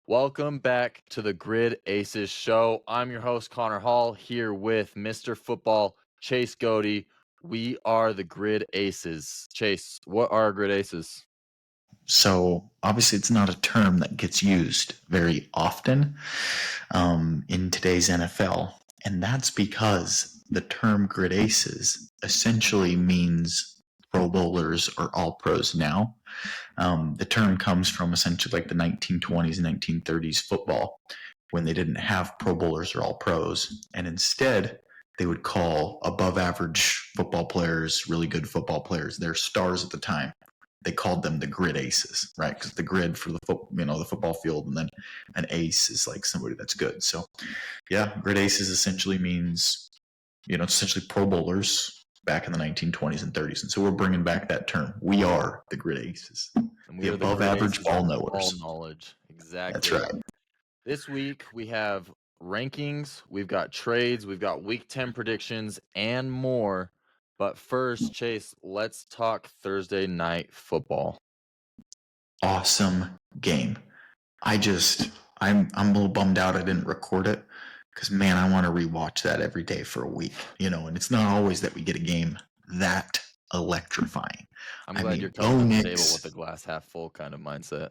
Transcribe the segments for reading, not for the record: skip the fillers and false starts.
Welcome back to the Grid Aces show. I'm your host, Connor Hall, here with Mr. Football, Chase Godey. We are the Grid Aces. Chase, what are Grid Aces? So obviously it's not a term that gets used very often in today's NFL. And that's because the term grid aces essentially means Pro Bowlers or All Pros now. The term comes from essentially like the 1920s and 1930s football when they didn't have Pro Bowlers or All Pros. And instead, they would call above average football players, really good football players, their stars at the time. They called them the grid aces, right? Because the grid for the the football field, and then an ace is like somebody that's good. So, yeah, grid aces essentially means, it's essentially Pro Bowlers back in the 1920s and 30s, and so we're bringing back that term. We are the grid aces, And we the are the above Grid average Aces ball of ball knowers. knowledge. That's Exactly. right. This week, we have rankings, we've got trades, we've got Week 10 predictions, and more. But first, Chase, let's talk Thursday night football. Awesome game. I'm a little bummed out I didn't record it because, man, I want to rewatch that every day for a week, and it's not always that we get a game that electrifying. I'm I glad mean, you're coming Bo to the table Nix, with a glass half full kind of mindset.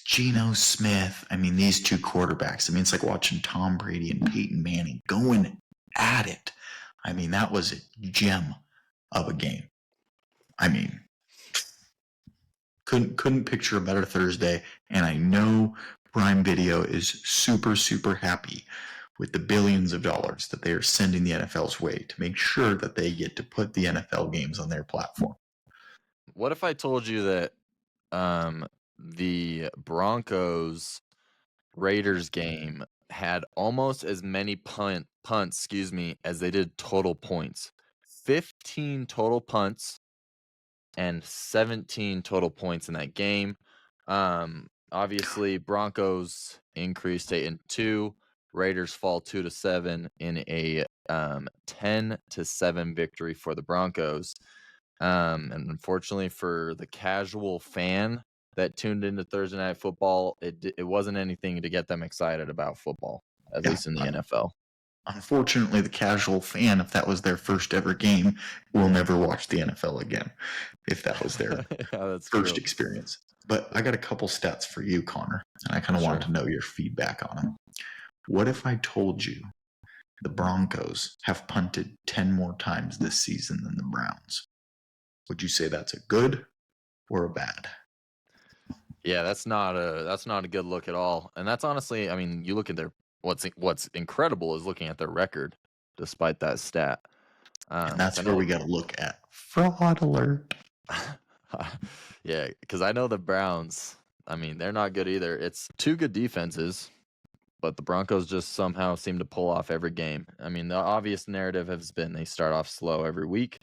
Geno Smith. I mean, these two quarterbacks. I mean, it's like watching Tom Brady and Peyton Manning going at it. I mean, that was a gem of a game. I mean, couldn't picture a better Thursday, and I know Prime Video is super happy with the billions of dollars that they are sending the NFL's way to make sure that they get to put the NFL games on their platform. What if I told you that the Broncos Raiders game had almost as many punts, as they did total points? 15 total punts and 17 total points in that game. Obviously, Broncos increased 8-2. Raiders fall 2-7 in a 10-7 victory for the Broncos. And unfortunately for the casual fan that tuned into Thursday Night Football, it wasn't anything to get them excited about football, at least in the NFL. Unfortunately, the casual fan, if that was their first ever game, will never watch the NFL again if that was their that's first true. experience. But I got a couple stats for you, Connor, and I kind of want to know your feedback on them. What if I told you the Broncos have punted 10 more times this season than the Browns? Would you say that's a good or a bad? Yeah, that's not a good look at all. And that's honestly, I mean, you look at their what's incredible is looking at their record despite that stat. And that's where we got to look at fraud alert. Yeah, because I know the Browns, I mean, they're not good either. It's two good defenses, but the Broncos just somehow seem to pull off every game. I mean, the obvious narrative has been they start off slow every week,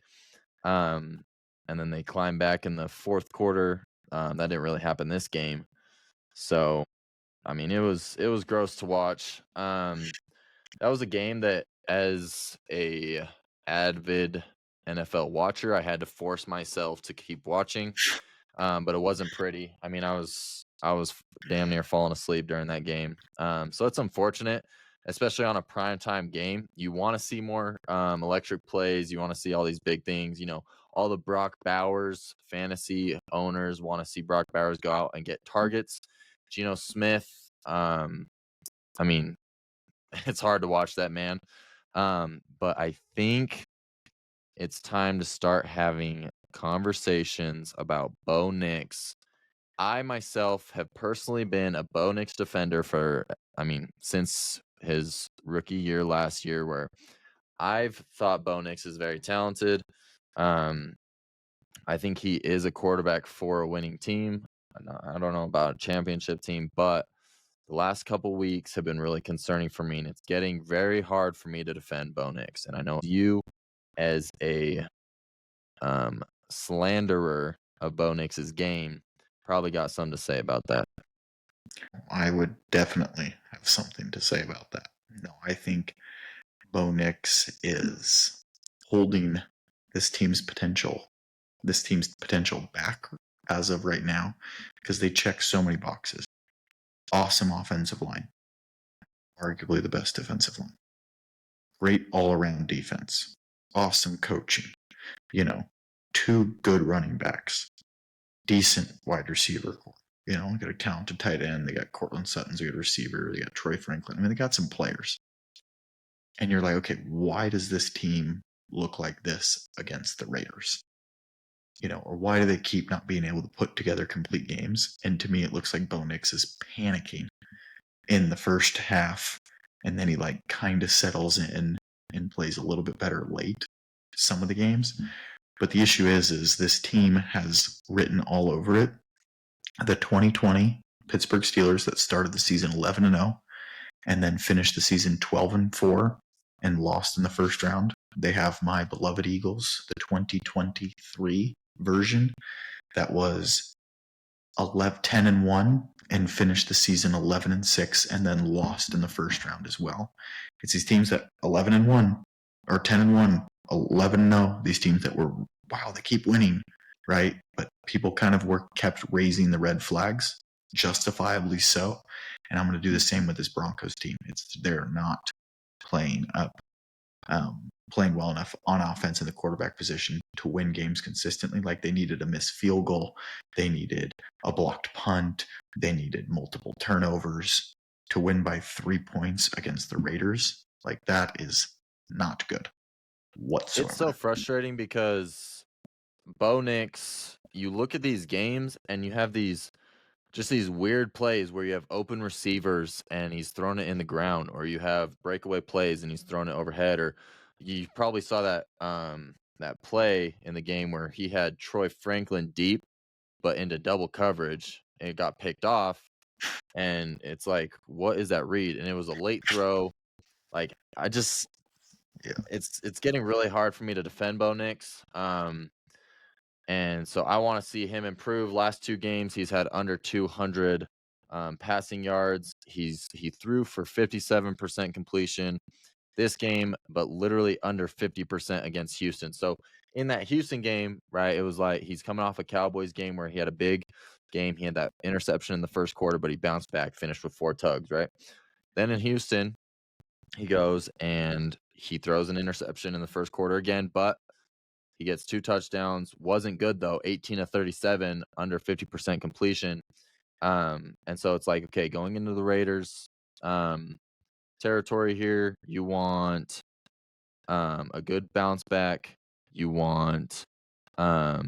and then they climb back in the fourth quarter. That didn't really happen this game. So, I mean, it was gross to watch. That was a game that, as a avid NFL watcher, I had to force myself to keep watching. But it wasn't pretty. I mean, I was damn near falling asleep during that game. So it's unfortunate, especially on a primetime game. You want to see more electric plays. You want to see all these big things. All the Brock Bowers fantasy owners want to see Brock Bowers go out and get targets. Geno Smith, I mean, it's hard to watch that man. But I think it's time to start having conversations about Bo Nix. I myself have personally been a Bo Nix defender since his rookie year last year, where I've thought Bo Nix is very talented. I think he is a quarterback for a winning team. I don't know about a championship team, but the last couple weeks have been really concerning for me, and it's getting very hard for me to defend Bo Nix. And I know you, as a slanderer of Bo Nix's game, probably got something to say about that. I would definitely have something to say about that. No, I think Bo Nix is holding this team's potential back as of right now because they check so many boxes. awesome offensive line, arguably the best defensive line, great all-around defense, awesome coaching, two good running backs, decent wide receiver core. Got a talented tight end. They got Cortland Sutton's a good receiver. They got Troy Franklin. I mean, they got some players. And you're like, okay, why does this team look like this against the Raiders? Or why do they keep not being able to put together complete games? And to me, it looks like Bo Nix is panicking in the first half, and then he kind of settles in and plays a little bit better late some of the games. But the issue is this team has written all over it the 2020 Pittsburgh Steelers that started the season 11-0 and then finished the season 12-4 and lost in the first round. They have my beloved Eagles, the 2023 version that was 10-1 and finished the season 11-6 and then lost in the first round as well. It's these teams that 11-1 or 10-1, 11-0, these teams that were, wow, they keep winning, right? But people kind of kept raising the red flags, justifiably so. And I'm going to do the same with this Broncos team. They're not playing up, playing well enough on offense in the quarterback position to win games consistently. Like, they needed a missed field goal, they needed a blocked punt, they needed multiple turnovers to win by 3 points against the Raiders. Like, that is not good whatsoever. It's so frustrating because Bo Nix, you look at these games and you have these weird plays where you have open receivers and he's throwing it in the ground, or you have breakaway plays and he's throwing it overhead, or you probably saw that play in the game where he had Troy Franklin deep but into double coverage and it got picked off, and it's like, what is that read? And it was a late throw. Like, it's getting really hard for me to defend Bo Nix. And so I want to see him improve. Last 2 games, he's had under 200 passing yards. He threw for 57% completion this game, but literally under 50% against Houston. So in that Houston game, right, it was like he's coming off a Cowboys game where he had a big game. He had that interception in the first quarter, but he bounced back, finished with 4 tugs, right? Then in Houston, he goes and he throws an interception in the first quarter again, but he gets 2 touchdowns. Wasn't good, though. 18 of 37, under 50% completion. And so it's like, okay, going into the Raiders territory here, you want a good bounce back. You want a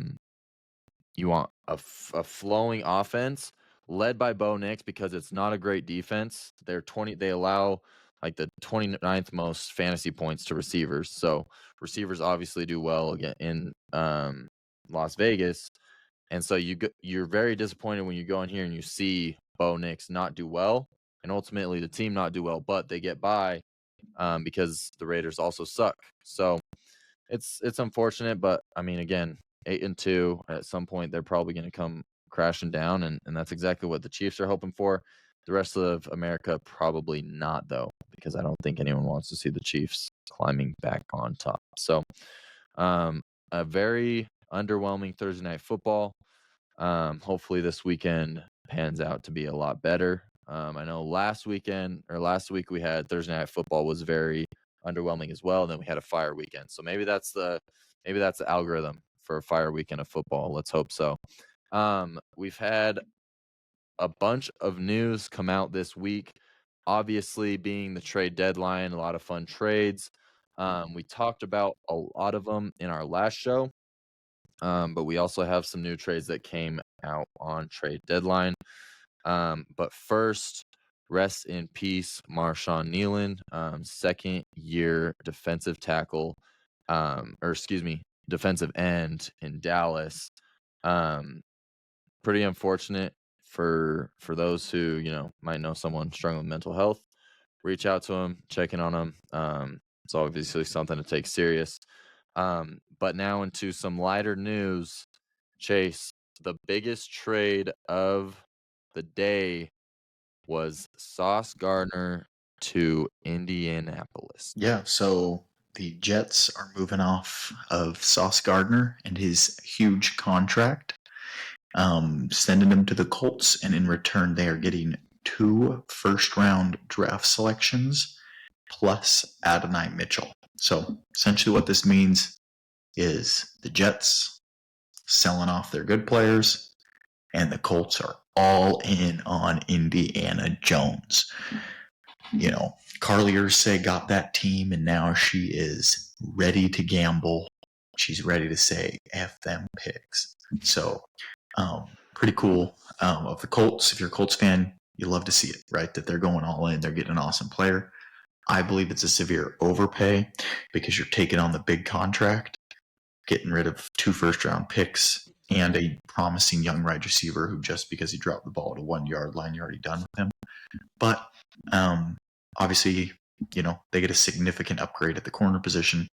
flowing offense led by Bo Nix, because it's not a great defense. They allow like the 29th most fantasy points to receivers. So receivers obviously do well again in Las Vegas. And so you're very disappointed when you go in here and you see Bo Nix not do well, and ultimately the team not do well, but they get by because the Raiders also suck. So it's unfortunate, but I mean, again, 8-2, at some point they're probably going to come crashing down, and that's exactly what the Chiefs are hoping for. The rest of America probably not, though, because I don't think anyone wants to see the Chiefs climbing back on top. So a very underwhelming Thursday night football. Hopefully this weekend pans out to be a lot better. I know last week we had Thursday night football was very underwhelming as well. And then we had a fire weekend. So maybe that's the algorithm for a fire weekend of football. Let's hope so. We've had a bunch of news come out this week, obviously being the trade deadline, a lot of fun trades. We talked about a lot of them in our last show. But we also have some new trades that came out on trade deadline. But first, rest in peace, Marshawn Nealon, second-year defensive tackle, defensive end in Dallas. Pretty unfortunate for those who might know someone struggling with mental health. Reach out to him, check in on him. It's obviously something to take serious. But now into some lighter news. Chase, the biggest trade of the day was Sauce Gardner to Indianapolis. Yeah, so the Jets are moving off of Sauce Gardner and his huge contract, sending him to the Colts, and in return they are getting 2 first-round draft selections plus Adonai Mitchell. So essentially what this means is the Jets selling off their good players, and the Colts are all in on Indiana Jones. You know, Carly Ursay got that team, and now she is ready to gamble. She's ready to say F them picks. So, pretty cool. Of the Colts, if you're a Colts fan, you love to see it, right? That they're going all in. They're getting an awesome player. I believe it's a severe overpay because you're taking on the big contract, getting rid of 2 first-round picks and a promising young wide receiver who, just because he dropped the ball at a 1-yard line, you're already done with him. But obviously, you know, they get a significant upgrade at the corner position.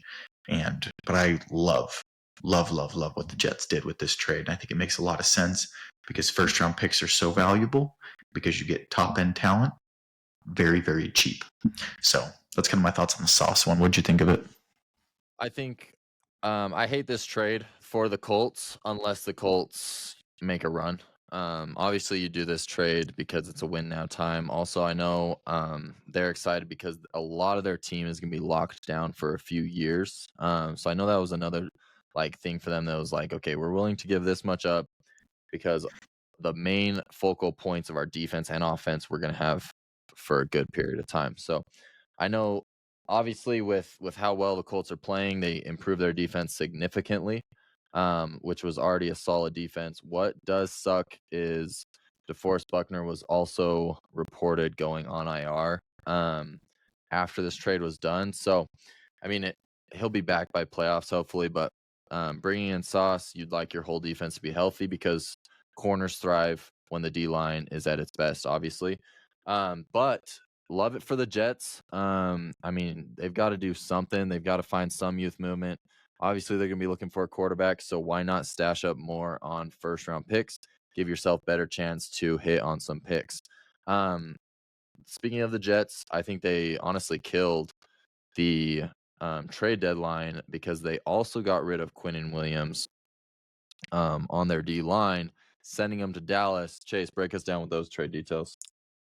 But I love what the Jets did with this trade. And I think it makes a lot of sense because first-round picks are so valuable because you get top-end talent very, very cheap. So that's kind of my thoughts on the Sauce one. What'd you think of it? I think I hate this trade for the Colts unless the Colts make a run. Obviously, you do this trade because it's a win now time. Also, I know they're excited because a lot of their team is going to be locked down for a few years. So I know that was another like thing for them that was like, okay, we're willing to give this much up because the main focal points of our defense and offense we're going to have for a good period of time. So I know obviously with how well the Colts are playing, they improved their defense significantly, which was already a solid defense. What does suck is DeForest Buckner was also reported going on IR after this trade was done. So, I mean, he'll be back by playoffs hopefully, but bringing in Sauce, you'd like your whole defense to be healthy because corners thrive when the D line is at its best, obviously. But love it for the Jets. I mean, they've got to do something. They've got to find some youth movement. Obviously, they're going to be looking for a quarterback. So why not stash up more on first round picks? Give yourself better chance to hit on some picks. Speaking of the Jets, I think they honestly killed the trade deadline because they also got rid of Quinnen Williams on their D line, sending them to Dallas. Chase, break us down with those trade details.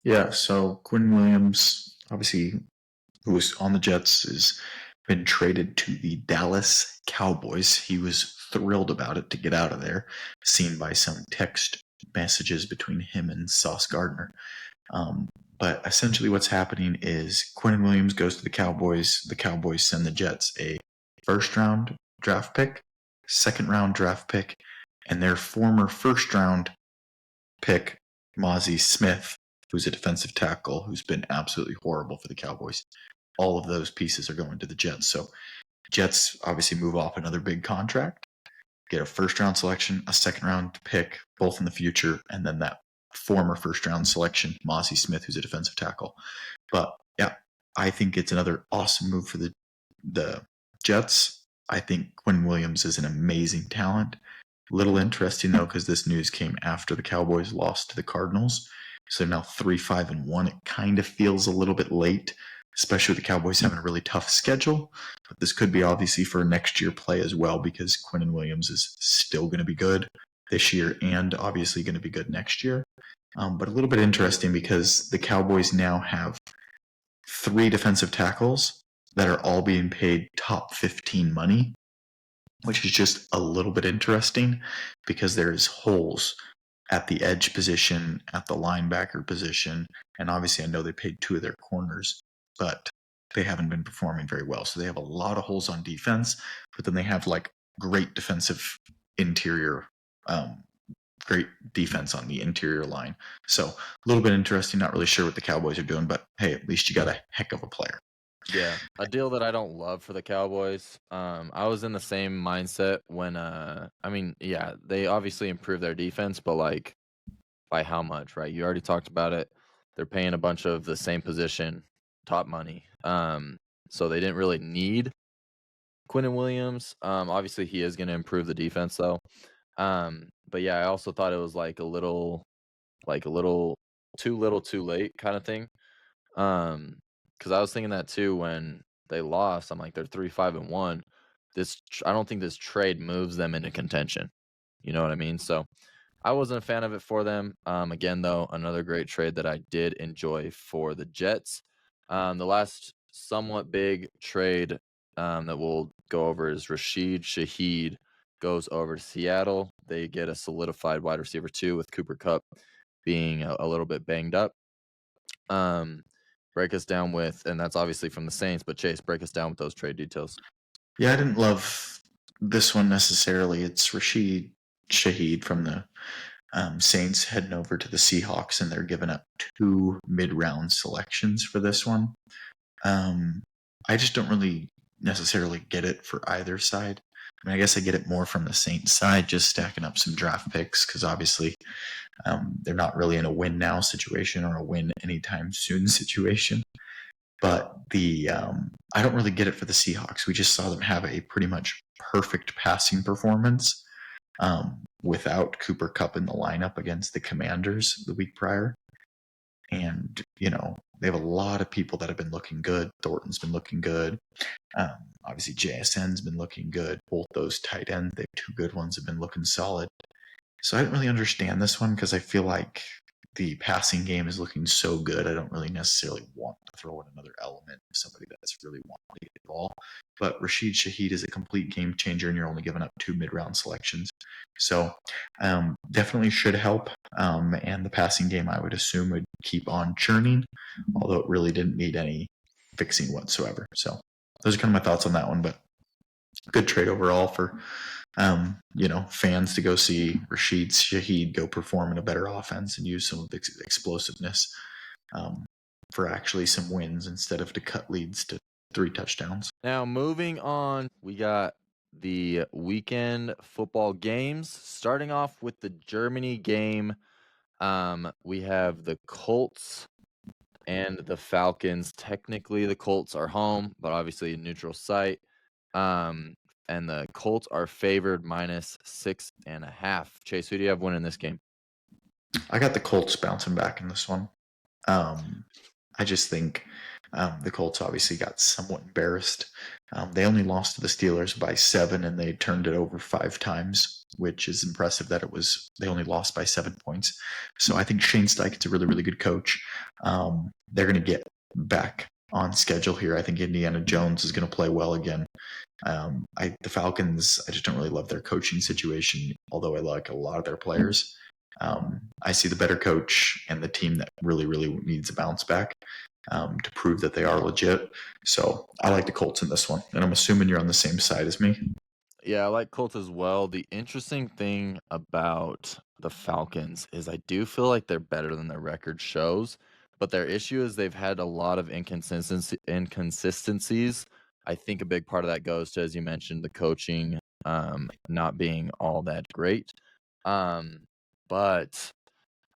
Yeah, so Quinn Williams, obviously, who was on the Jets, has been traded to the Dallas Cowboys. He was thrilled about it to get out of there, seen by some text messages between him and Sauce Gardner. But essentially what's happening is Quinn Williams goes to the Cowboys send the Jets a first-round draft pick, second-round draft pick, and their former first-round pick, Mozzie Smith, who's a defensive tackle who's been absolutely horrible for the Cowboys. All of those pieces are going to the Jets. So Jets obviously move off another big contract, get a first-round selection, a second-round pick, both in the future, and then that former first-round selection, Mozzie Smith, who's a defensive tackle. But yeah, I think it's another awesome move for the Jets. I think Quinn Williams is an amazing talent. Little interesting though, because this news came after the Cowboys lost to the Cardinals. So now 3-5-1. It kind of feels a little bit late, especially with the Cowboys having a really tough schedule. But this could be obviously for next year play as well, because Quinnen Williams is still going to be good this year and obviously going to be good next year. But a little bit interesting because the Cowboys now have 3 defensive tackles that are all being paid top 15 money, which is just a little bit interesting because there's holes at the edge position, at the linebacker position, and obviously I know they paid 2 of their corners, but they haven't been performing very well. So they have a lot of holes on defense, but then they have like great defensive interior, great defense on the interior line. So a little bit interesting, not really sure what the Cowboys are doing, but hey, at least you got a heck of a player. Yeah, a deal that I don't love for the Cowboys. I was in the same mindset when I mean, yeah, they obviously improved their defense, but like by how much, right? You already talked about it. They're paying a bunch of the same position, top money. So they didn't really need Quinnen Williams. Obviously he is going to improve the defense though. But yeah, I also thought it was like a little too little too late kind of thing. Because I was thinking that too when they lost. I'm like, they're 3-5-1. I don't think this trade moves them into contention. You know what I mean? So I wasn't a fan of it for them. Again, though, another great trade that I did enjoy for the Jets. The last somewhat big trade that we'll go over is Rashid Shaheed goes over to Seattle. They get a solidified wide receiver 2 with Cooper Kupp being a little bit banged up. Break us down with, and that's obviously from the Saints, but Chase, break us down with those trade details. Yeah, I didn't love this one necessarily. It's Rashid Shaheed from the Saints heading over to the Seahawks, and they're giving up 2 mid-round selections for this one. I just don't really necessarily get it for either side. I mean, I guess I get it more from the Saints side, just stacking up some draft picks, because obviously they're not really in a win now situation or a win anytime soon situation. But I don't really get it for the Seahawks. We just saw them have a pretty much perfect passing performance without Cooper Kupp in the lineup against the Commanders the week prior. And, they have a lot of people that have been looking good. Thornton's been looking good. Obviously, JSN's been looking good. Both those tight ends, they have 2 good ones, have been looking solid. So I don't really understand this one because I feel like the passing game is looking so good. I don't really necessarily want to throw in another element of somebody that's really wanting to get the ball. But Rashid Shaheed is a complete game changer, and you're only giving up 2 mid-round selections. So definitely should help. And the passing game, I would assume, would keep on churning, although it really didn't need any fixing whatsoever. So those are kind of my thoughts on that one. But good trade overall for fans to go see Rashid Shaheed go perform in a better offense and use some of the explosiveness for actually some wins instead of to cut leads to 3 touchdowns. Now, moving on, we got the weekend football games. Starting off with the Germany game, we have the Colts and the Falcons. Technically, the Colts are home, but obviously a neutral site. And the Colts are favored -6.5. Chase, who do you have winning this game? I got the Colts bouncing back in this one. I just think the Colts obviously got somewhat embarrassed. They only lost to the Steelers by 7, and they turned it over 5 times, which is impressive that they only lost by 7 points. So I think Shane Steichen's a really, really good coach. They're going to get back on schedule here. I think Indiana Jones is going to play well again. The Falcons, I just don't really love their coaching situation, although I like a lot of their players. I see the better coach and the team that really, really needs a bounce back to prove that they are legit. So I like the Colts in this one, and I'm assuming you're on the same side as me. Yeah, I like Colts as well. The interesting thing about the Falcons is I do feel like they're better than their record shows, but their issue is they've had a lot of inconsistencies. I think a big part of that goes to, as you mentioned, the coaching not being all that great. But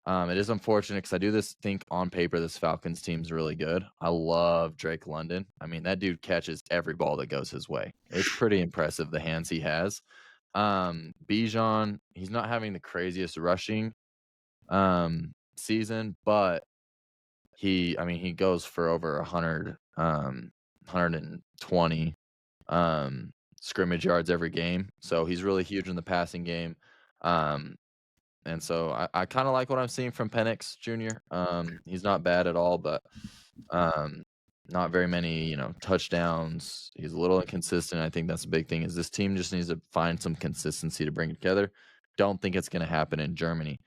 it is unfortunate because I do think on paper this Falcons team's really good. I love Drake London. I mean, that dude catches every ball that goes his way. It's pretty impressive the hands he has. Bijan, he's not having the craziest rushing season, but he goes for over 100 120 scrimmage yards every game. So he's really huge in the passing game. And so I kind of like what I'm seeing from Penix Jr. He's not bad at all, but not very many, touchdowns. He's a little inconsistent. I think that's a big thing is this team just needs to find some consistency to bring it together. Don't think it's going to happen in Germany.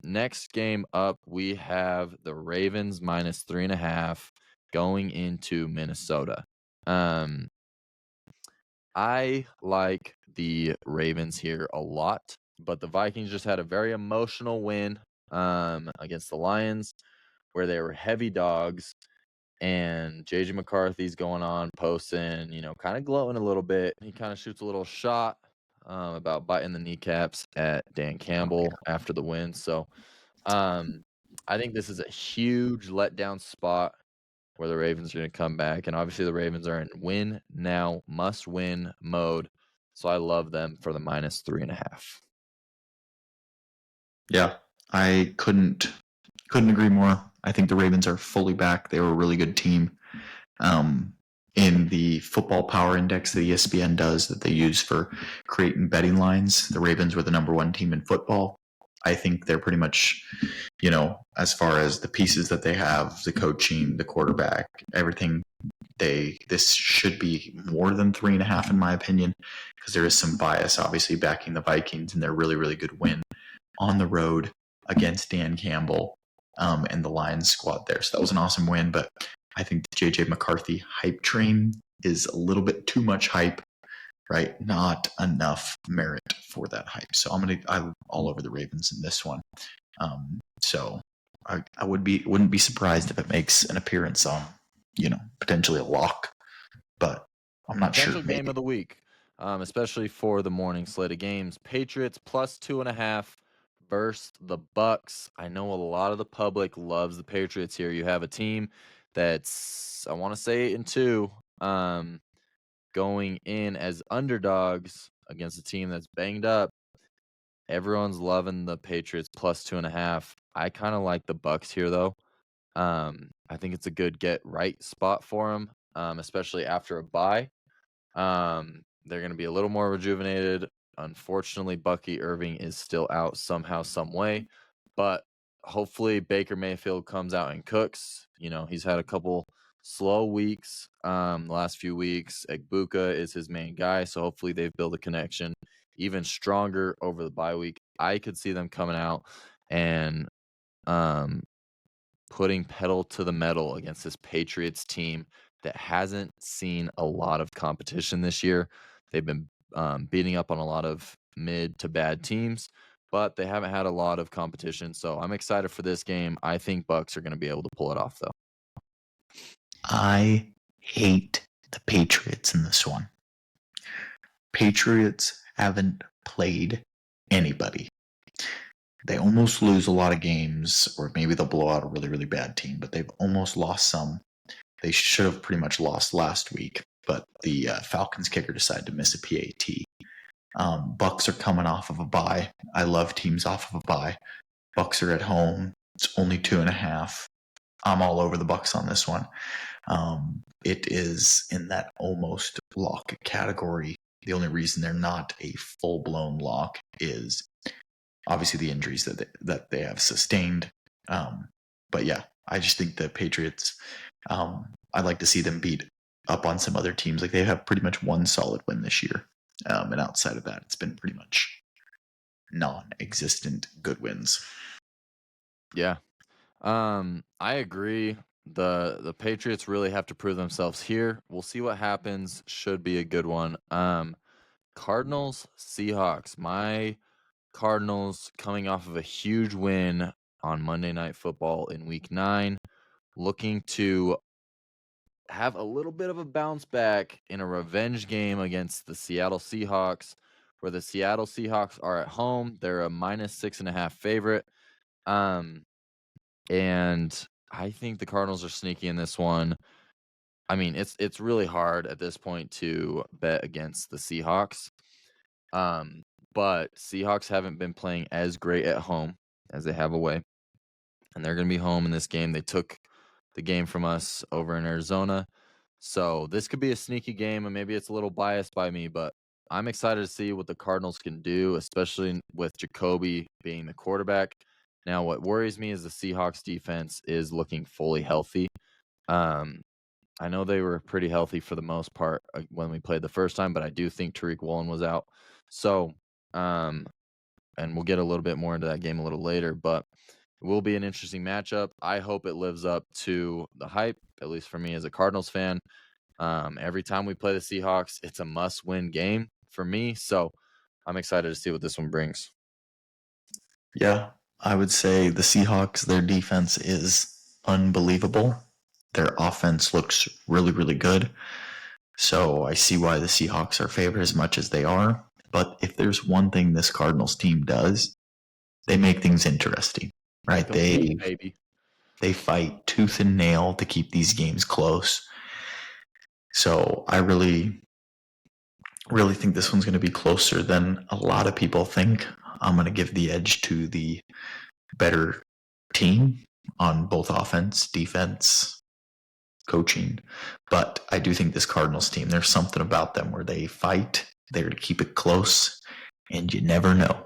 Next game up, we have the Ravens -3.5 going into Minnesota. I like the Ravens here a lot, but the Vikings just had a very emotional win against the Lions where they were heavy dogs, and JJ McCarthy's going on posting, kind of gloating a little bit. He kind of shoots a little shot about biting the kneecaps at Dan Campbell after the win. So I think this is a huge letdown spot where the Ravens are going to come back. And obviously the Ravens are in win now, must win mode. So I love them for the -3.5. Yeah, I couldn't agree more. I think the Ravens are fully back. They were a really good team. in the football power index that ESPN does that they use for creating betting lines, the Ravens were the number one team in football. I think they're pretty much, as far as the pieces that they have, the coaching, the quarterback, everything, this should be more than 3.5 in my opinion, because there is some bias obviously backing the Vikings and their really, really good win on the road against Dan Campbell and the Lions squad there. So that was an awesome win, but I think the JJ McCarthy hype train is a little bit too much hype, right? Not enough merit for that hype. So I'm all over the Ravens in this one. So I wouldn't be surprised if it makes an appearance on, potentially a lock, but I'm not sure. Potential game of the week, especially for the morning slate of games. Patriots plus 2.5 versus the Bucks. I know a lot of the public loves the Patriots here. You have a team that's, I want to say 8-2, going in as underdogs against a team that's banged up. Everyone's loving the Patriots plus 2.5. I kind of like the Bucks here though. I think it's a good get right spot for them, especially after a bye. They're going to be a little more rejuvenated. Unfortunately, Bucky Irving is still out somehow, some way, but hopefully Baker Mayfield comes out and cooks. He's had a couple slow weeks, the last few weeks. Egbuka is his main guy, so hopefully they've built a connection even stronger over the bye week. I could see them coming out and putting pedal to the metal against this Patriots team that hasn't seen a lot of competition this year. They've been beating up on a lot of mid to bad teams, but they haven't had a lot of competition. So I'm excited for this game. I think Bucks are going to be able to pull it off, though. I hate the Patriots in this one. Patriots haven't played anybody. They almost lose a lot of games, or maybe they'll blow out a really, really bad team, but they've almost lost some. They should have pretty much lost last week, but the Falcons kicker decided to miss a PAT. Bucks are coming off of a bye. I love teams off of a bye. Bucks are at home. It's only 2.5. I'm all over the Bucks on this one. It is in that almost lock category. The only reason they're not a full-blown lock is obviously the injuries that they have sustained. But yeah, I just think the Patriots, I'd like to see them beat up on some other teams. Like they have pretty much one solid win this year. And outside of that, it's been pretty much non-existent good wins. Yeah. I agree. The Patriots really have to prove themselves here. We'll see what happens. Should be a good one. Cardinals, Seahawks. My Cardinals coming off of a huge win on Monday Night Football in Week 9, looking to have a little bit of a bounce back in a revenge game against the Seattle Seahawks, where the Seattle Seahawks are at home. They're a -6.5 favorite. And I think the Cardinals are sneaky in this one. I mean, it's really hard at this point to bet against the Seahawks. But Seahawks haven't been playing as great at home as they have away. And they're going to be home in this game. They took the game from us over in Arizona. So this could be a sneaky game, and maybe it's a little biased by me, but I'm excited to see what the Cardinals can do, especially with Jacoby being the quarterback. Now, what worries me is the Seahawks defense is looking fully healthy. I know they were pretty healthy for the most part when we played the first time, but I do think Tariq Woolen was out. So, and we'll get a little bit more into that game a little later, but it will be an interesting matchup. I hope it lives up to the hype, at least for me as a Cardinals fan. Every time we play the Seahawks, it's a must-win game for me. So I'm excited to see what this one brings. Yeah, I would say the Seahawks, their defense is unbelievable. Their offense looks really, really good. So I see why the Seahawks are favored as much as they are. But if there's one thing this Cardinals team does, they make things interesting, right? They fight tooth and nail to keep these games close. So I really, really think this one's going to be closer than a lot of people think. I'm going to give the edge to the better team on both offense, defense. coaching. But I do think this Cardinals team, there's something about them where they fight, they're to keep it close, and you never know.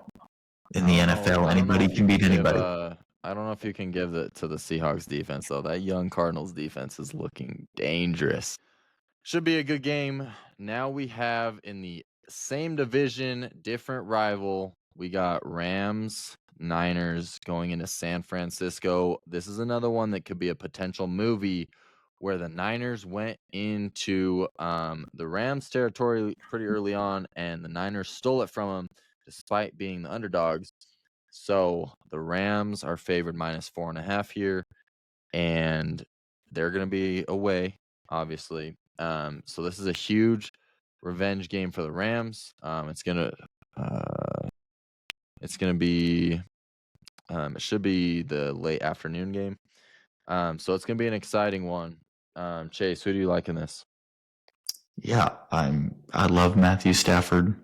In the NFL, anybody can beat anybody. I don't know if you can give it to the Seahawks defense, though. That young Cardinals defense is looking dangerous. Should be a good game. Now we have in the same division, different rival. We got Rams, Niners going into San Francisco. This is another one that could be a potential movie where the Niners went into the Rams territory pretty early on, and the Niners stole it from them despite being the underdogs. So the Rams are favored -4.5 here, and they're going to be away, obviously. So this is a huge revenge game for the Rams. It's gonna be it should be the late afternoon game. So it's gonna be an exciting one. Chase, who do you like in this? Yeah, I love Matthew Stafford.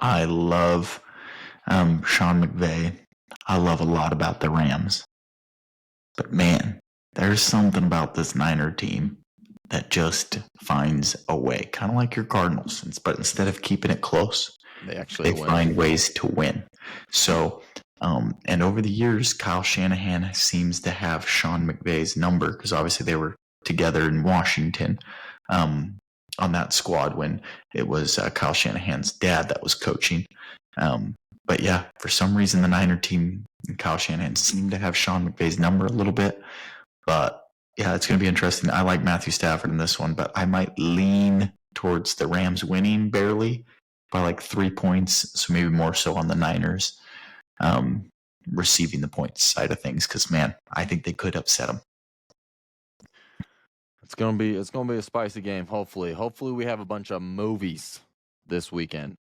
I love Sean McVay. I love a lot about the Rams. But man, there's something about this Niner team that just finds a way, kind of like your Cardinals. But instead of keeping it close, they find ways to win. So, and over the years, Kyle Shanahan seems to have Sean McVay's number because obviously they were together in Washington on that squad when it was Kyle Shanahan's dad that was coaching. But yeah, for some reason, the Niner team and Kyle Shanahan seem to have Sean McVay's number a little bit. But yeah, it's going to be interesting. I like Matthew Stafford in this one, but I might lean towards the Rams winning barely by like 3 points. So maybe more so on the Niners receiving the points side of things. Because man, I think they could upset them. It's gonna be a spicy game. Hopefully we have a bunch of movies this weekend.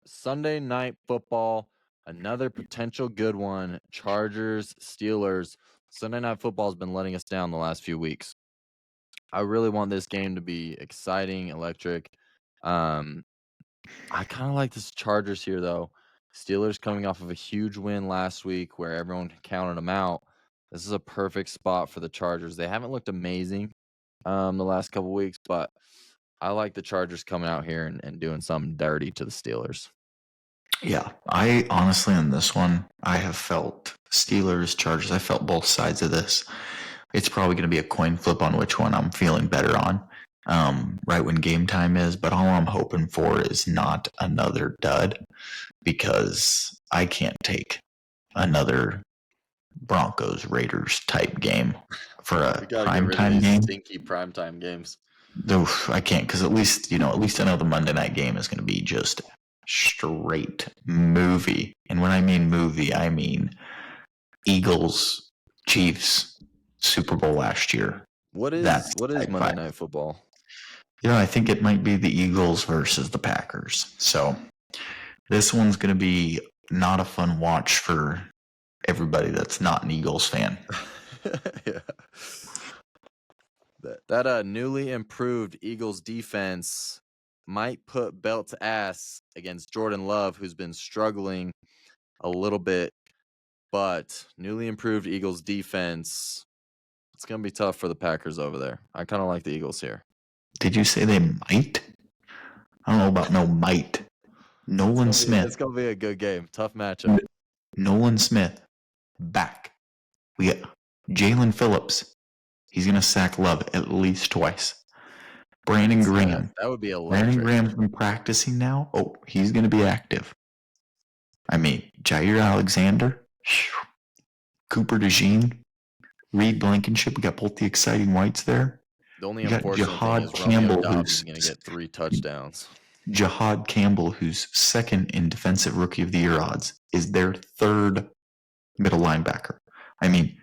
Sunday night football, another potential good one. Chargers, Steelers. Sunday night football has been letting us down the last few weeks. I really want this game to be exciting, electric. I kind of like this Chargers here, though. Steelers coming off of a huge win last week where everyone counted them out. This is a perfect spot for the Chargers. They haven't looked amazing the last couple weeks, but I like the Chargers coming out here and doing something dirty to the Steelers. Yeah, I honestly, in this one, I have felt Steelers, Chargers, I felt both sides of this. It's probably going to be a coin flip on which one I'm feeling better on right when game time is. But all I'm hoping for is not another dud because I can't take another Broncos Raiders type game for a primetime game. Stinky primetime games. Oof, I can't because at least I know the Monday night game is going to be just straight movie. And when I mean movie, I mean Eagles, Chiefs, Super Bowl last year. What is Monday Night Football? I think it might be the Eagles versus the Packers. So this one's going to be not a fun watch for everybody that's not an Eagles fan. Yeah. That newly improved Eagles defense might put belt to ass against Jordan Love, who's been struggling a little bit. But newly improved Eagles defense, it's going to be tough for the Packers over there. I kind of like the Eagles here. Did you say they might? I don't know about no might. Nolan Smith. It's going to be a good game. Tough matchup. Nolan Smith back. We got Jalen Phillips. He's going to sack Love at least twice. Brandon Graham. That would be electric. Brandon Graham's been practicing now. Oh, he's going to be active. I mean, Jair Alexander, Cooper DeJean, Reed Blankenship. We got both the exciting whites there. The only unfortunate thing is Campbell, who's going to get 3 touchdowns. Jahad Campbell, who's second in Defensive Rookie of the Year odds, is their third middle linebacker. I mean,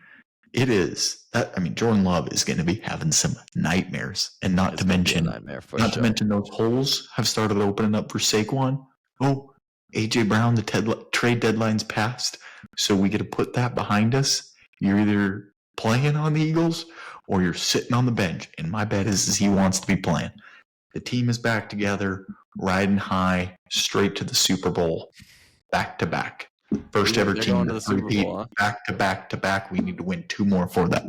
Jordan Love is going to be having some nightmares, and not to mention those holes have started opening up for Saquon. Oh, AJ Brown, the trade deadline's passed, so we get to put that behind us. You're either playing on the Eagles or you're sitting on the bench, and my bet is he wants to be playing. The team is back together, riding high, straight to the Super Bowl, back to back. First ever team to repeat back to back to back. We need to win 2 more for that.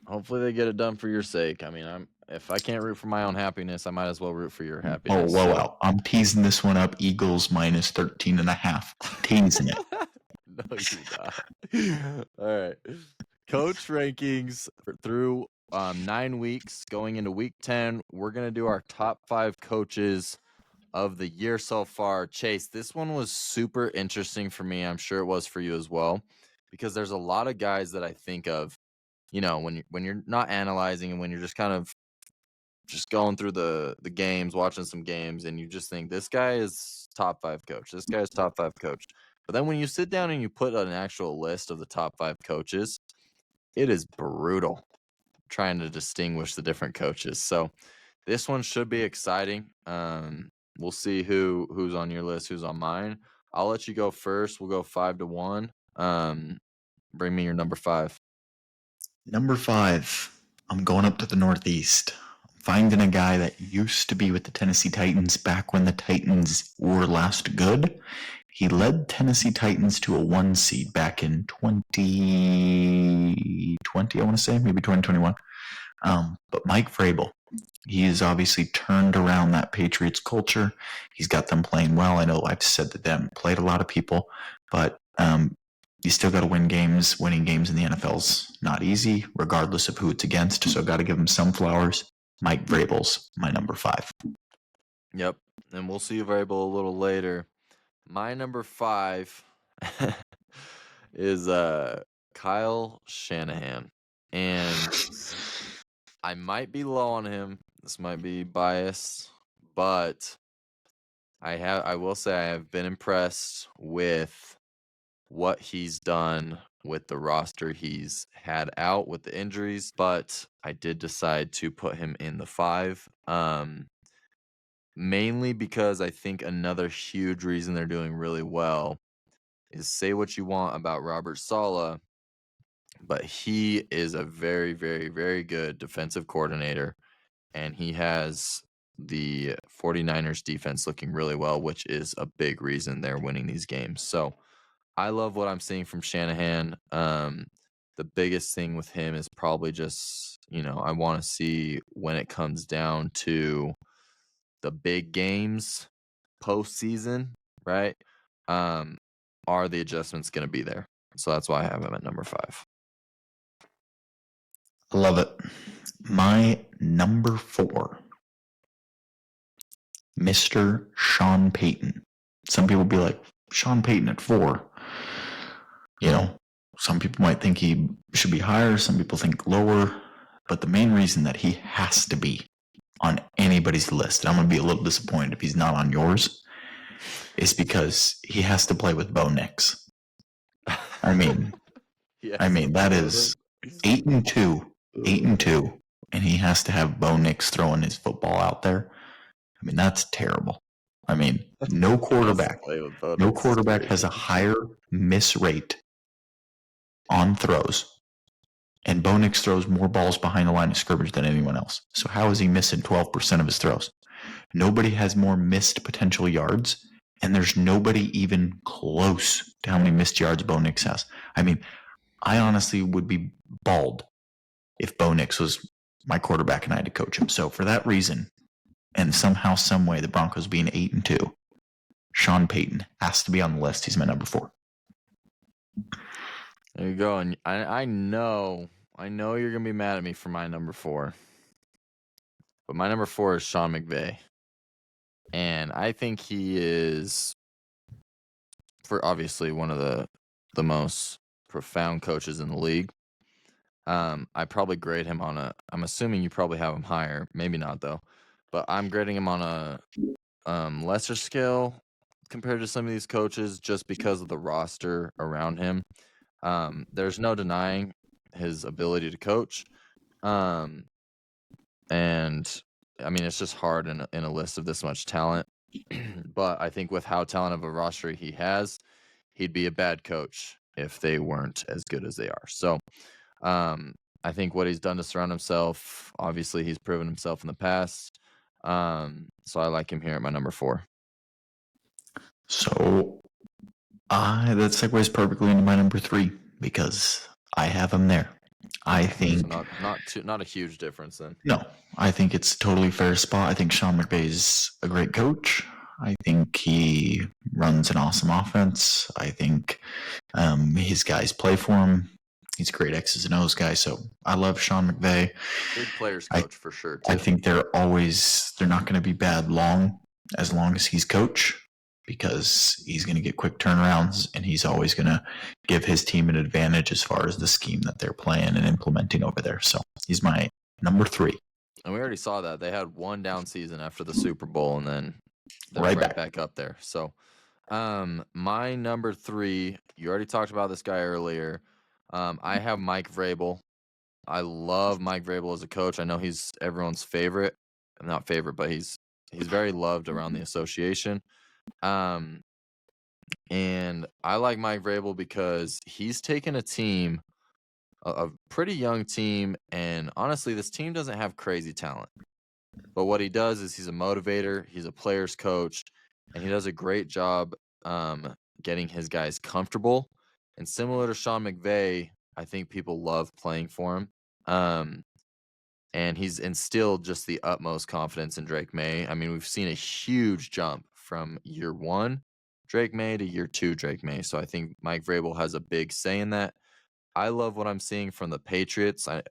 Hopefully they get it done for your sake. I mean, if I can't root for my own happiness, I might as well root for your Oh, happiness. whoa, So. wow. I'm teasing this one up. Eagles minus 13.5. Teasing it. No, you're not. All right. Coach rankings through 9 weeks. Going into week 10, we're going to do our top 5 coaches of the year so far. Chase, this one was super interesting for me. I'm sure it was for you as well, because there's a lot of guys that I think of, when you're not analyzing and when you're just kind of just going through the games, watching some games, and you just think this guy is top 5 coach. This guy's top 5 coach. But then when you sit down and you put an actual list of the top 5 coaches, it is brutal trying to distinguish the different coaches. So this one should be exciting. We'll see who's on your list, who's on mine. I'll let you go first. We'll go 5-1. Bring me your number 5. Number 5, I'm going up to the Northeast. I'm finding a guy that used to be with the Tennessee Titans back when the Titans were last good. He led Tennessee Titans to a 1 seed back in 2020, I want to say, maybe 2021. But Mike Vrabel, he has obviously turned around that Patriots culture. He's got them playing well. I know I've said that they haven't played a lot of people, but you still got to win games. Winning games in the NFL's not easy, regardless of who it's against. So got to give him some flowers. Mike Vrabel's my number 5. Yep, and we'll see Vrabel a little later. My number 5 is Kyle Shanahan, and I might be low on him. This might be biased, but I will say I have been impressed with what he's done with the roster he's had out with the injuries, but I did decide to put him in the 5. Mainly because I think another huge reason they're doing really well is, say what you want about Robert Saleh, but he is a very, very, very good defensive coordinator, and he has the 49ers defense looking really well, which is a big reason they're winning these games. So I love what I'm seeing from Shanahan. The biggest thing with him is probably just, I want to see when it comes down to the big games postseason, right? Are the adjustments going to be there? So that's why I have him at number 5. I love it. My number 4, Mr. Sean Payton. Some people be like, Sean Payton at 4. Some people might think he should be higher. Some people think lower. But the main reason that he has to be on anybody's list, and I'm going to be a little disappointed if he's not on yours, is because he has to play with Bo Nix. I mean, that is 8-2, 8-2, and he has to have Bo Nix throwing his football out there. I mean, that's terrible. I mean, no quarterback has a higher miss rate on throws, and Bo Nix throws more balls behind the line of scrimmage than anyone else. So how is he missing 12% of his throws? Nobody has more missed potential yards, and there's nobody even close to how many missed yards Bo Nix has. I mean, I honestly would be bald if Bo Nix was my quarterback and I had to coach him. So for that reason, and somehow, some way, the Broncos being 8-2, Sean Payton has to be on the list. He's my number 4. There you go. And I know you're gonna be mad at me for my number 4, but my number 4 is Sean McVay, and I think he is, for obviously, one of the most profound coaches in the league. I probably grade him on I'm assuming you probably have him higher, maybe not though, but I'm grading him on a lesser scale compared to some of these coaches just because of the roster around him. There's no denying his ability to coach. And I mean, it's just hard in a list of this much talent. But I think with how talented of a roster he has, he'd be a bad coach if they weren't as good as they are. So I think what he's done to surround himself, obviously he's proven himself in the past. So I like him here at my number 4. So that segues perfectly into my number 3 because I have him there. I So think not a huge difference then. no. I think it's a totally fair spot. I think Sean McVay's a great coach. I think he runs an awesome offense. I think his guys play for him. He's a great X's and O's guy. So I love Sean McVay. Big players I coach for sure I too. think they're not going to be bad as long as he's coach, because he's going to get quick turnarounds and he's always going to give his team an advantage as far as the scheme that they're playing and implementing over there. So he's my number 3. And we already saw that. They had one down season after the Super Bowl, and then they're Right back up there. So my number 3, you already talked about this guy earlier. I have Mike Vrabel. I love Mike Vrabel as a coach. I know he's everyone's favorite. Not favorite, but he's very loved around the association. And I like Mike Vrabel because he's taken a team, a pretty young team, and honestly, this team doesn't have crazy talent. But what he does is he's a motivator, he's a player's coach, and he does a great job getting his guys comfortable. And similar to Sean McVay, I think people love playing for him. And he's instilled just the utmost confidence in Drake May. I mean, we've seen a huge jump from year 1 Drake May to year 2 Drake May. So I think Mike Vrabel has a big say in that. I love what I'm seeing from the Patriots. I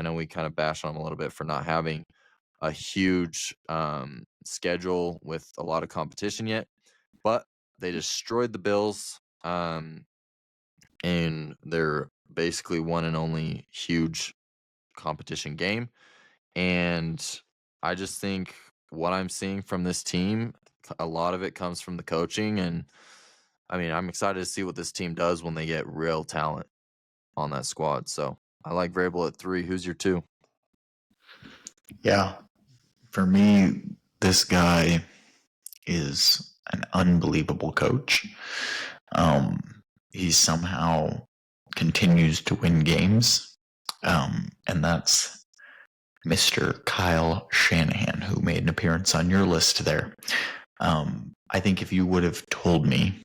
know we kind of bash on them a little bit for not having a huge schedule with a lot of competition yet, but they destroyed the Bills, and they're basically one and only huge competition game. And I just think what I'm seeing from this team, a lot of it comes from the coaching. And I mean, I'm excited to see what this team does when they get real talent on that squad. So I like Vrabel at 3. Who's your 2? Yeah. For me, this guy is an unbelievable coach. He somehow continues to win games. And that's Mr. Kyle Shanahan, who made an appearance on your list there. I think if you would have told me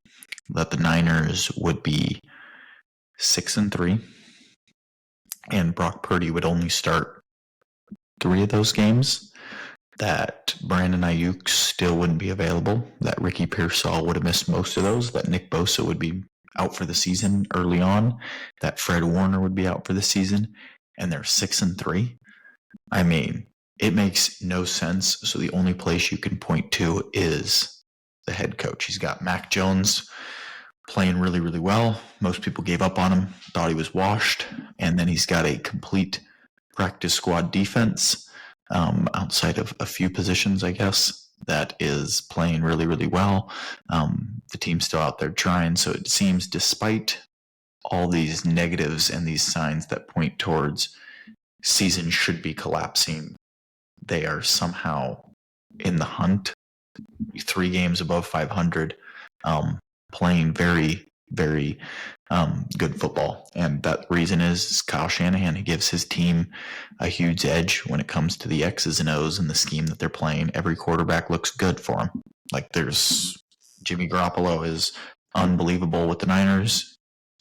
that the Niners would be 6-3 and Brock Purdy would only start 3 of those games, that Brandon Ayuk still wouldn't be available, that Ricky Pearsall would have missed most of those, that Nick Bosa would be out for the season early on, that Fred Warner would be out for the season, and they're 6-3. I mean, it makes no sense. So the only place you can point to is the head coach. He's got Mac Jones playing really, really well. Most people gave up on him, thought he was washed. And then he's got a complete practice squad defense, outside of a few positions, I guess, that is playing really, really well. The team's still out there trying. So it seems, despite all these negatives and these signs that point towards season should be collapsing, they are somehow in the hunt, 3 games above 500, playing very, very good football. And that reason is Kyle Shanahan. He gives his team a huge edge when it comes to the X's and O's and the scheme that they're playing. Every quarterback looks good for him. Like, there's Jimmy Garoppolo is unbelievable with the Niners.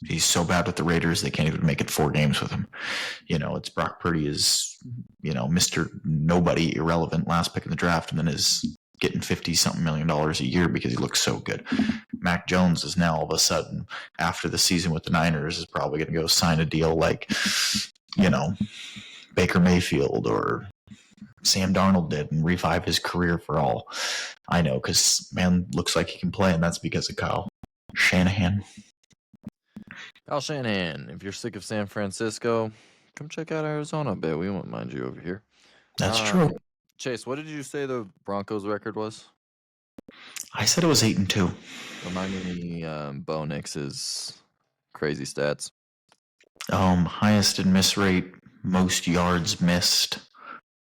He's so bad with the Raiders, they can't even make it 4 games with him. It's Brock Purdy is, Mr. Nobody, irrelevant, last pick in the draft, and then is getting $50-something million a year because he looks so good. Mac Jones is now all of a sudden, after the season with the Niners, is probably going to go sign a deal like, Baker Mayfield or Sam Darnold did and revive his career for all I know, because, man, looks like he can play, and that's because of Kyle Shanahan. Kyle Shanahan, if you're sick of San Francisco, come check out Arizona a bit. We won't mind you over here. That's true. Chase, what did you say the Broncos record was? I said it was 8-2. Remind me Bo Nix's crazy stats. Highest in miss rate, most yards missed.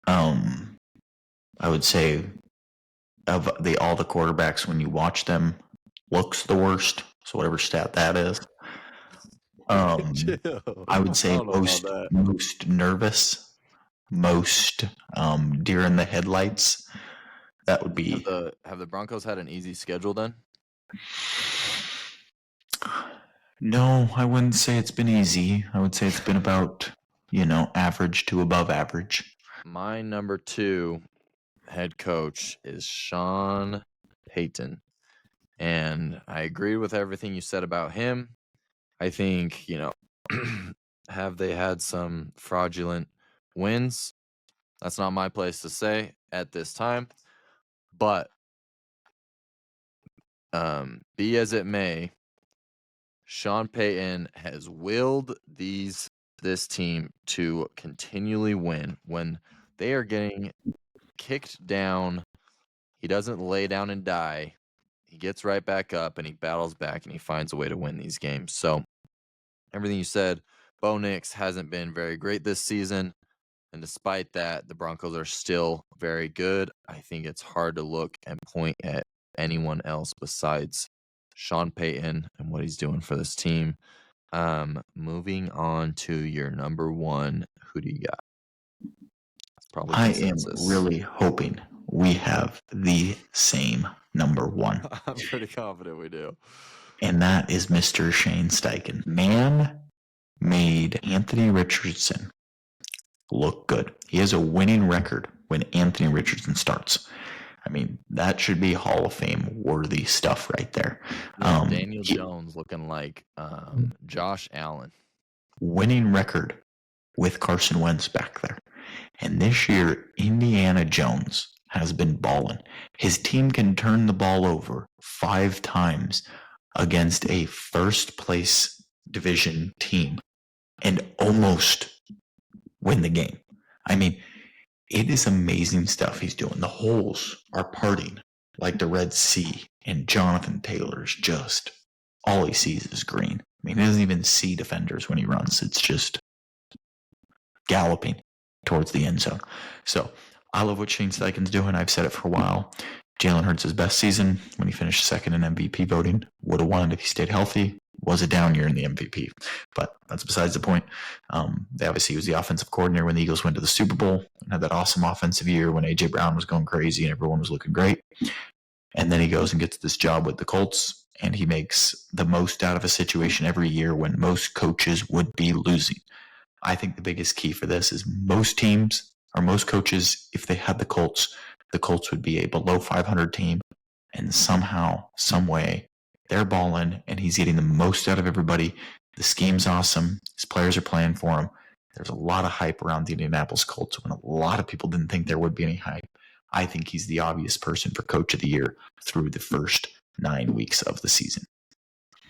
I would say of all the quarterbacks, when you watch them, looks the worst. So whatever stat that is. I would say most nervous, most deer in the headlights. That would be. Have the Broncos had an easy schedule then? No, I wouldn't say it's been easy. I would say it's been about average to above average. My number 2 head coach is Sean Payton. And I agree with everything you said about him. I think, have they had some fraudulent wins? That's not my place to say at this time. But be as it may, Sean Payton has willed this team to continually win. When they are getting kicked down, he doesn't lay down and die. He gets right back up and he battles back and he finds a way to win these games. So everything you said, Bo Nix hasn't been very great this season. And despite that, the Broncos are still very good. I think it's hard to look and point at anyone else besides Sean Payton and what he's doing for this team. Moving on to your number 1, who do you got? Probably I am consensus. really hoping we have the same number 1. I'm pretty confident we do. And that is Mr. Shane Steichen. Man made Anthony Richardson look good. He has a winning record when Anthony Richardson starts. I mean, that should be Hall of Fame worthy stuff right there. Yeah, Daniel Jones looking like Josh Allen. Winning record with Carson Wentz back there. And this year, Indiana Jones has been balling. His team can turn the ball over 5 times against a first place division team and almost win the game. I mean, it is amazing stuff he's doing. The holes are parting like the Red Sea, and Jonathan Taylor's just, all he sees is green. I mean, he doesn't even see defenders when he runs. It's just galloping towards the end zone. So I love what Shane Steichen's doing. I've said it for a while. Jalen Hurts' best season when he finished second in MVP voting. Would have won if he stayed healthy. Was a down year in the MVP, but that's besides the point. Obviously, he was the offensive coordinator when the Eagles went to the Super Bowl and had that awesome offensive year when A.J. Brown was going crazy and everyone was looking great. And then he goes and gets this job with the Colts, and he makes the most out of a situation every year when most coaches would be losing. I think the biggest key for this is most teams or most coaches, if they had the Colts would be a below 500 team, and somehow, some way, they're balling, and he's getting the most out of everybody. The scheme's awesome. His players are playing for him. There's a lot of hype around the Indianapolis Colts when a lot of people didn't think there would be any hype. I think he's the obvious person for Coach of the Year through the first 9 weeks of the season.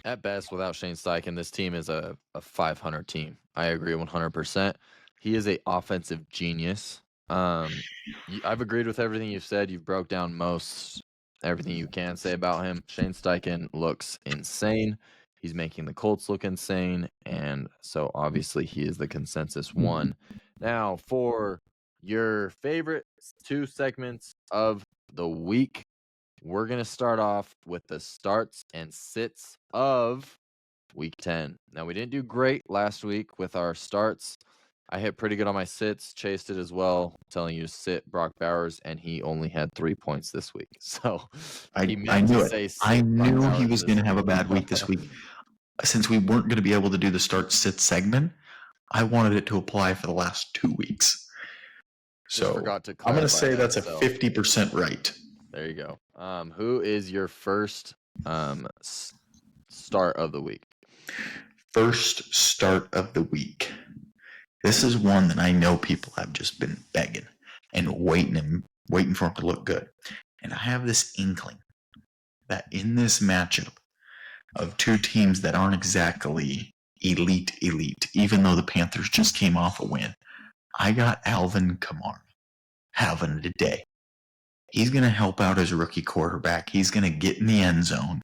At best, without Shane Steichen, this team is a 500 team. I agree 100%. He is an offensive genius. I've agreed with everything you've said. You've broke down everything you can say about him. Shane Steichen looks insane. He's making the Colts look insane, and so obviously he is the consensus 1. Now, for your favorite 2 segments of the week, we're going to start off with the starts and sits of Week 10. Now, we didn't do great last week with our starts. I hit pretty good on my sits, chased it as well, telling you to sit Brock Bowers, and he only had 3 points this week. So I knew it. I knew he was going to have a bad week this week. Since we weren't going to be able to do the start-sit segment, I wanted it to apply for the last 2 weeks. So forgot to I'm going to say that's a 50% right. There you go. Who is your first start of the week? First start of the week. This is one that I know people have just been begging and waiting for him to look good. And I have this inkling that in this matchup of 2 teams that aren't exactly elite, even though the Panthers just came off a win, I got Alvin Kamara having a day. He's going to help out his rookie quarterback. He's going to get in the end zone.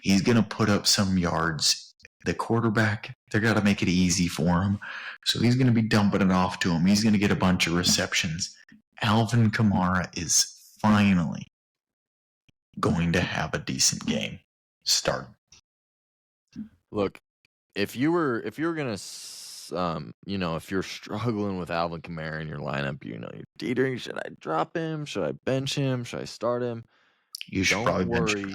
He's going to put up some yards. The quarterback, they're got to make it easy for him. So he's going to be dumping it off to him. He's going to get a bunch of receptions. Alvin Kamara is finally going to have a decent game. Start. Look, if you were going to if you're struggling with Alvin Kamara in your lineup, you're teetering, should I drop him? Should I bench him? Should I start him? You should Don't worry.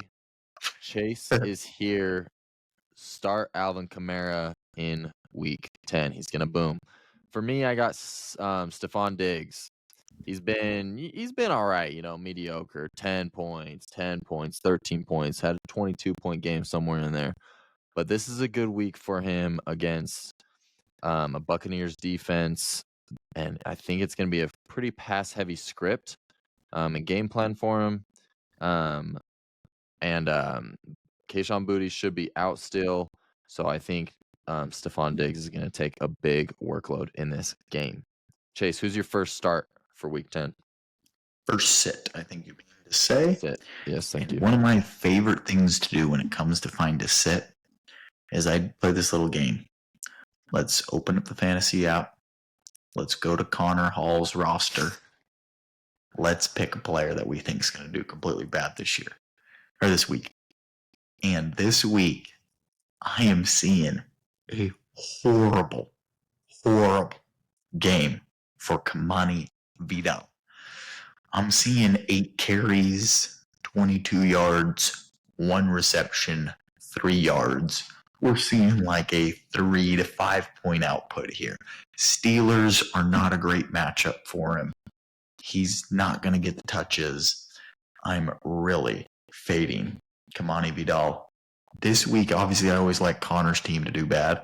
Chase is here. Start Alvin Kamara in Week 10. He's going to boom. For me, I got Stephon Diggs. He's been all right, mediocre. 10 points, 13 points, had a 22-point game somewhere in there. But this is a good week for him against a Buccaneers defense, and I think it's going to be a pretty pass-heavy script and game plan for him. And Kayshon Boutte should be out still, so I think Stephon Diggs is going to take a big workload in this game. Chase, who's your first start for Week 10? First sit, I think you mean to say. Sit. Yes, thank you. One of my favorite things to do when it comes to find a sit is I play this little game. Let's open up the fantasy app. Let's go to Connor Hall's roster. Let's pick a player that we think is going to do completely bad this year or this week. And this week, I am seeing a horrible game for Kamani Vidal. I'm seeing 8 carries, 22 yards, 1 reception, 3 yards. We're seeing like a 3 to 5 point output here. Steelers are not a great matchup for him. He's not going to get the touches. I'm really fading Kamani Vidal. This week, obviously, I always like Connor's team to do bad.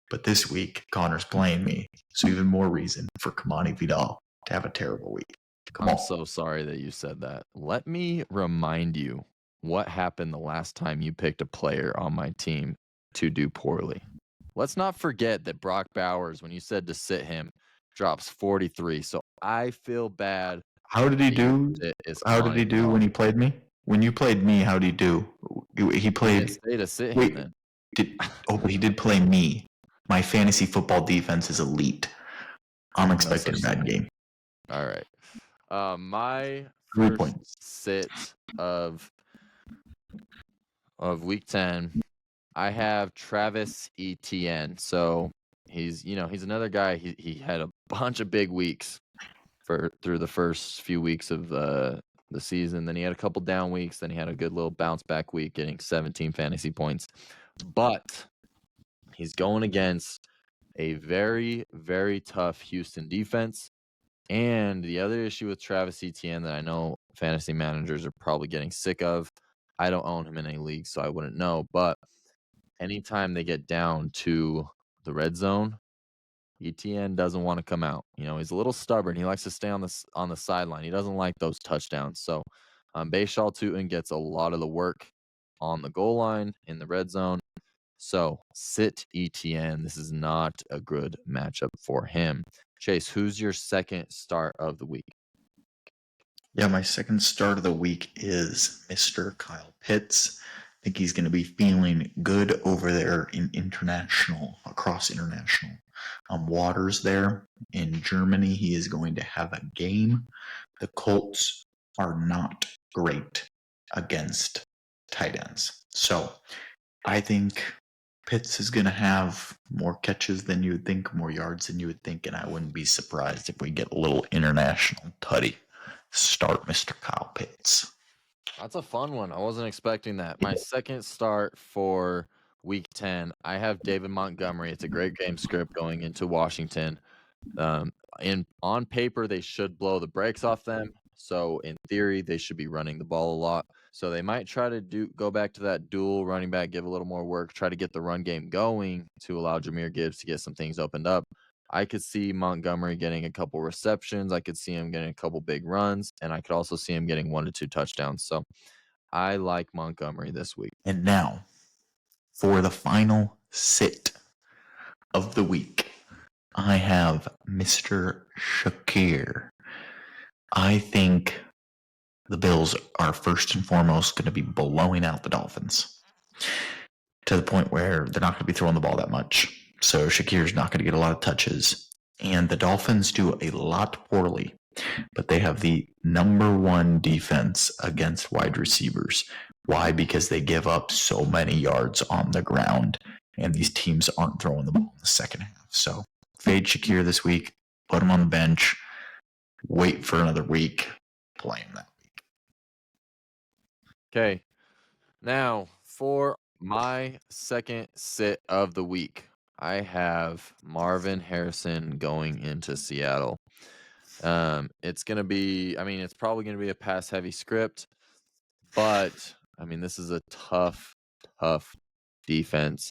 But this week, Connor's playing me. So even more reason for Kamani Vidal to have a terrible week. I'm so sorry that you said that. Let me remind you what happened the last time you picked a player on my team to do poorly. Let's not forget that Brock Bowers, when you said to sit him, drops 43. So I feel bad. How did he do? How did he do when he played me? When you played me, how did he do? He played. Say to sit him then. But he did play me. My fantasy football defense is elite. I'm expecting a bad game. All right. My first sit of Week 10, I have Travis Etienne. So he's another guy. He had a bunch of big weeks through the first few weeks of the season. Then he had a couple down weeks. Then he had a good little bounce back week, getting 17 fantasy points. But he's going against a very, very tough Houston defense. And the other issue with Travis Etienne that I know fantasy managers are probably getting sick of, I don't own him in any league, so I wouldn't know. But anytime they get down to the red zone, Etienne doesn't want to come out. He's a little stubborn. He likes to stay on the sideline. He doesn't like those touchdowns. So Bayshal Tootin gets a lot of the work on the goal line in the red zone. So sit Etienne. This is not a good matchup for him. Chase, who's your second start of the week? Yeah, my second start of the week is Mr. Kyle Pitts. I think he's going to be feeling good over there across international waters there. In Germany, he is going to have a game. The Colts are not great against tight ends. So I think Pitts is going to have more catches than you would think, more yards than you would think, and I wouldn't be surprised if we get a little international tutty. Start Mr. Kyle Pitts. That's a fun one. I wasn't expecting that. My second start for Week 10, I have David Montgomery. It's a great game script going into Washington. On paper, they should blow the brakes off them. So in theory, they should be running the ball a lot. So they might try to go back to that dual running back, give a little more work, try to get the run game going to allow Jahmyr Gibbs to get some things opened up. I could see Montgomery getting a couple receptions. I could see him getting a couple big runs, and I could also see him getting 1 to 2 touchdowns. So I like Montgomery this week. And now for the final sit of the week, I have Mr. Shakir. I think the Bills are first and foremost going to be blowing out the Dolphins to the point where they're not going to be throwing the ball that much. So Shakir's not going to get a lot of touches. And the Dolphins do a lot poorly, but they have the number 1 defense against wide receivers. Why? Because they give up so many yards on the ground, and these teams aren't throwing the ball in the second half. So fade Shakir this week, put him on the bench, wait for another week, play him that week. Okay. Now, for my second sit of the week, I have Marvin Harrison going into Seattle. It's going to be, I mean, it's probably going to be a pass heavy script, but I mean, this is a tough defense.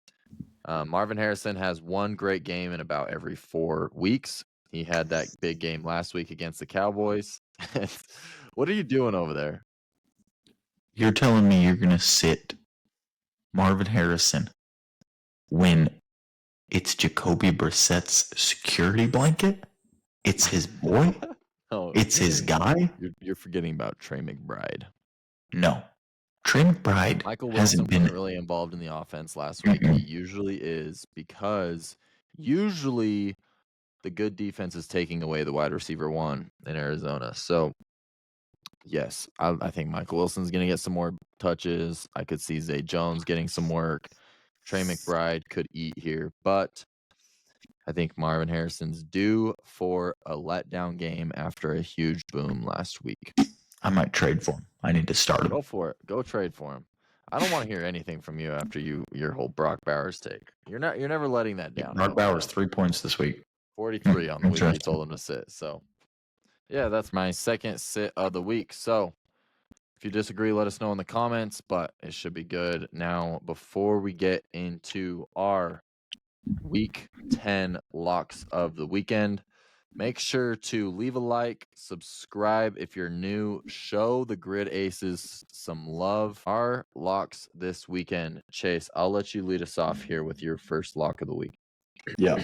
Marvin Harrison has one great game in about every 4 weeks. He had that big game last week against the Cowboys. What are you doing over there? You're telling me you're going to sit Marvin Harrison when it's Jacoby Brissett's security blanket? It's his boy? Oh, It's his guy? you're forgetting about Trey McBride. No. Trey McBride Michael Wilson hasn't been. wasn't really involved in the offense last week. He usually is, because usually the good defense is taking away the wide receiver one in Arizona. So, yes, I think Michael Wilson's going to get some more touches. I could see Zay Jones getting some work. Trey McBride could eat here, but I think Marvin Harrison's due for a letdown game after a huge boom last week. I might trade for him. I need to start him. Go for it. Go trade for him. I don't want to hear anything from you after your whole Brock Bowers take. You're never letting that down. Brock Bowers 3 points this week. 43 on the week you Interesting. told him to sit. So, yeah, that's my second sit of the week. So, if you disagree, let us know in the comments, but it should be good. Now, before we get into our week 10 locks of the weekend, make sure to leave a like, subscribe if you're new, show the Grid Aces some love. Our locks this weekend. Chase, I'll let you lead us off here with your first lock of the week. Yeah.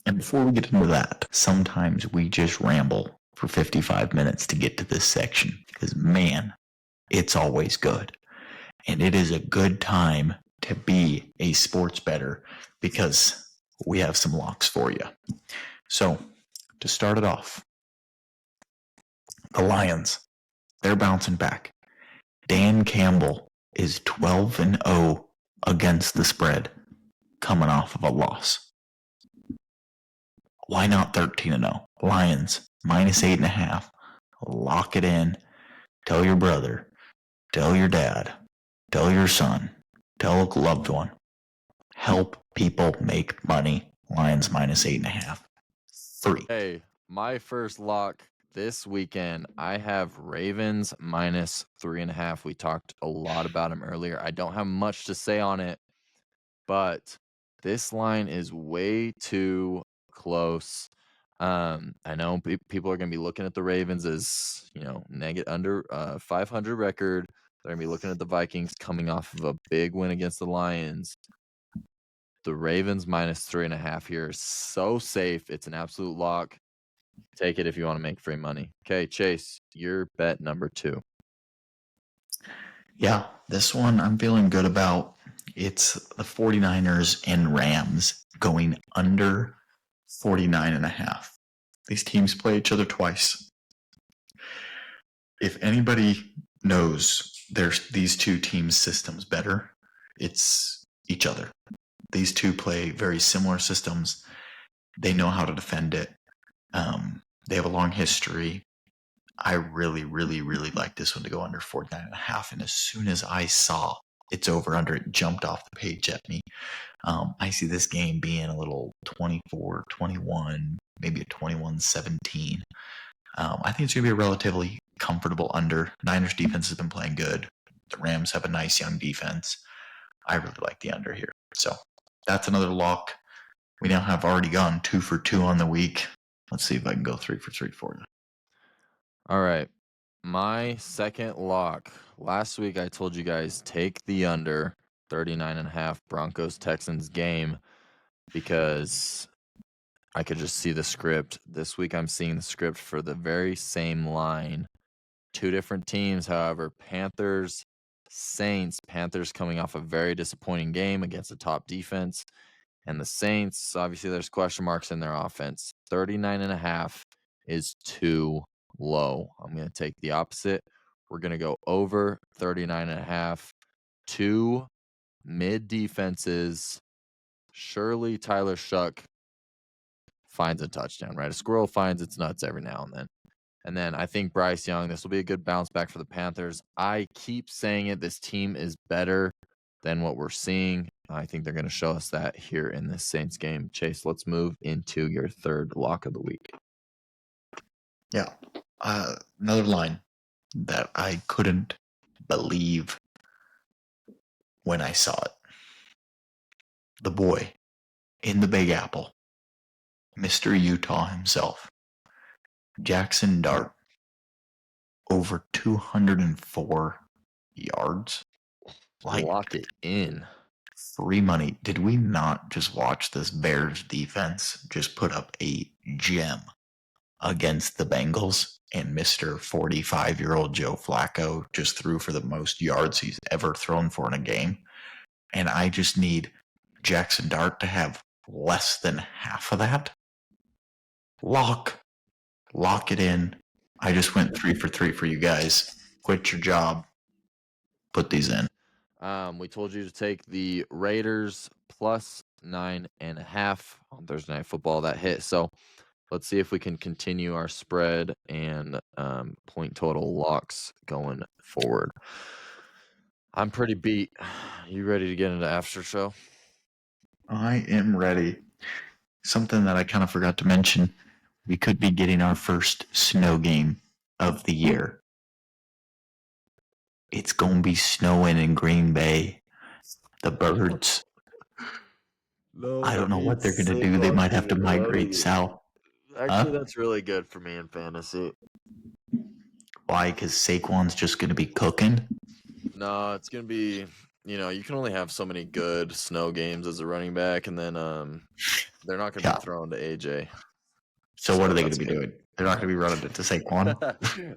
And before we get into that, sometimes we just ramble for 55 minutes to get to this section because, man, it's always good. And it is a good time to be a sports bettor because we have some locks for you. So, to start it off, the Lions, they're bouncing back. Dan Campbell is 12-0 against the spread, coming off of a loss. Why not 13-0? Lions, -8.5. Lock it in. Tell your brother. Tell your dad. Tell your son. Tell a loved one. Help people make money. Lions -8.5. 3. Hey, my first lock this weekend, I have Ravens -3.5. We talked a lot about them earlier. I don't have much to say on it, but this line is way too close. I know people are going to be looking at the Ravens as, under 500 record. They're going to be looking at the Vikings coming off of a big win against the Lions. The Ravens -3.5 here is so safe. It's an absolute lock. Take it if you want to make free money. Okay, Chase, your bet number 2. Yeah, this one I'm feeling good about. It's the 49ers and Rams going under 49.5. These teams play each other twice. If anybody knows these two teams' systems better, it's each other. These two play very similar systems. They know how to defend it. They have a long history. I really, really, really like this one to go under 49.5. And as soon as I saw it's over under, it jumped off the page at me. I see this game being a little 24-21, maybe a 21-17. I think it's going to be a relatively comfortable under. Niners defense has been playing good. The Rams have a nice young defense. I really like the under here. So that's another lock. We now have already gone 2 for 2 on the week. Let's see if I can go 3 for 3 for you. All right. My second lock. Last week I told you guys take the under 39.5 Broncos-Texans game because I could just see the script. This week I'm seeing the script for the very same line. 2 different teams, however, Panthers, Saints. Panthers coming off a very disappointing game against a top defense. And the Saints, obviously there's question marks in their offense. 39.5 is too low. I'm going to take the opposite. We're going to go over 39.5. 2 mid defenses. Surely Tyler Shuck finds a touchdown, right? A squirrel finds its nuts every now and then. And then I think Bryce Young, this will be a good bounce back for the Panthers. I keep saying it. This team is better than what we're seeing. I think they're going to show us that here in this Saints game. Chase, let's move into your third lock of the week. Yeah. Another line that I couldn't believe when I saw it. The boy in the Big Apple, Mr. Utah himself, Jackson Dart, over 204 yards. Lock it in. Free money. Did we not just watch this Bears defense just put up a gem against the Bengals? And Mr. 45-year-old Joe Flacco just threw for the most yards he's ever thrown for in a game. And I just need Jackson Dart to have less than half of that. Lock it in. I just went 3 for 3 for you guys. Quit your job. Put these in. We told you to take the Raiders plus 9.5 on Thursday Night Football. That hit. So let's see if we can continue our spread and point total locks going forward. I'm pretty beat. You ready to get into after show? I am ready. Something that I kind of forgot to mention. We could be getting our first snow game of the year. It's going to be snowing in Green Bay. The Birds. No, I don't know what they're going to do. They might have to migrate south. Actually, that's really good for me in fantasy. Why? Because Saquon's just going to be cooking? No, it's going to be, you can only have so many good snow games as a running back, and then they're not going to be thrown to AJ. So what are they going to be doing? They're not going to be running it to Saquon?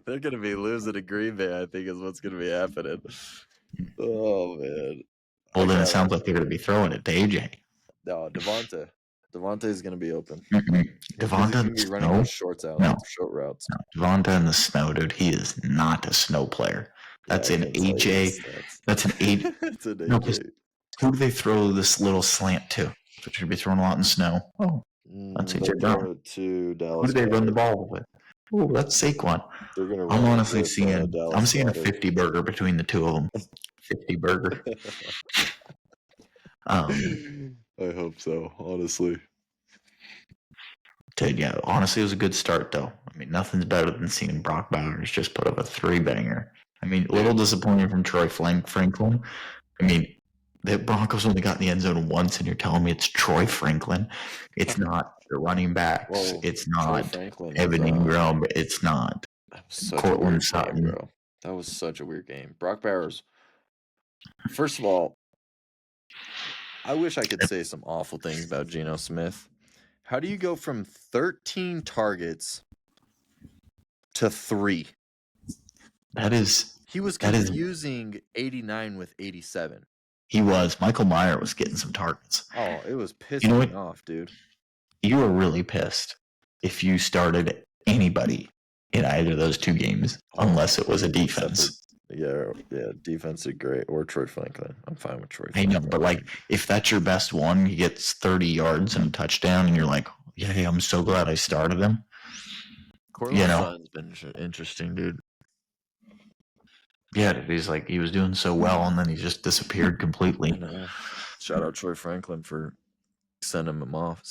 They're going to be losing to Green Bay, I think, is what's going to be happening. Oh, man. Well, then it sounds like they're going to be throwing it to AJ. No, Devonta. Devonta's going to be open. Devonta in the be running those short routes. No, Devonta in the snow, dude. He is not a snow player. That's an AJ. That's an AJ. It's an AJ. Who do they throw this little slant to? So should be throwing a lot in snow. Oh, that's AJ Brown. To Dallas. Who do they run the ball with? Oh, that's Saquon. They're gonna. I'm honestly seeing. I'm seeing a 50 burger between the two of them. 50 burger. I hope so. Honestly. Dude, yeah. Honestly, it was a good start, though. I mean, nothing's better than seeing Brock Bowers just put up a 3-banger. I mean, a little disappointing from Troy Franklin. I mean, the Broncos only got in the end zone once, and you're telling me it's Troy Franklin. It's not the running backs. Well, it's not Evan Ingram. It's not Cortland Sutton. Game, bro. That was such a weird game. Brock Bowers. First of all, I wish I could say some awful things about Geno Smith. How do you go from 13 targets to 3? He was confusing 89 with 87. He was. Michael Meyer was getting some targets. Oh, it was pissing me off, dude. You were really pissed if you started anybody in either of those two games, unless it was a defense. Yeah, defense did great. Or Troy Franklin. I'm fine with Troy Franklin. I know, but if that's your best one, he gets 30 yards and a touchdown, and you're like, yeah, I'm so glad I started him. Cortland Sutton's been interesting, dude. Yeah, he was doing so well, and then he just disappeared completely. Shout out Troy Franklin for sending him off.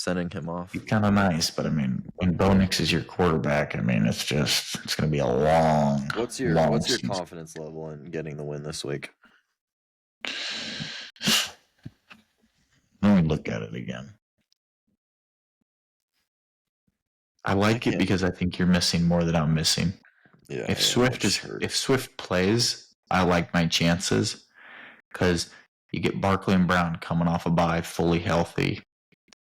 He's kind of nice, but I mean, when Bo Nix is your quarterback, I mean, it's going to be a long. What's your confidence level in getting the win this week? Let me look at it again. I like it because I think you're missing more than I'm missing. Yeah. If Swift plays, I like my chances because you get Barkley and Brown coming off a bye, fully healthy.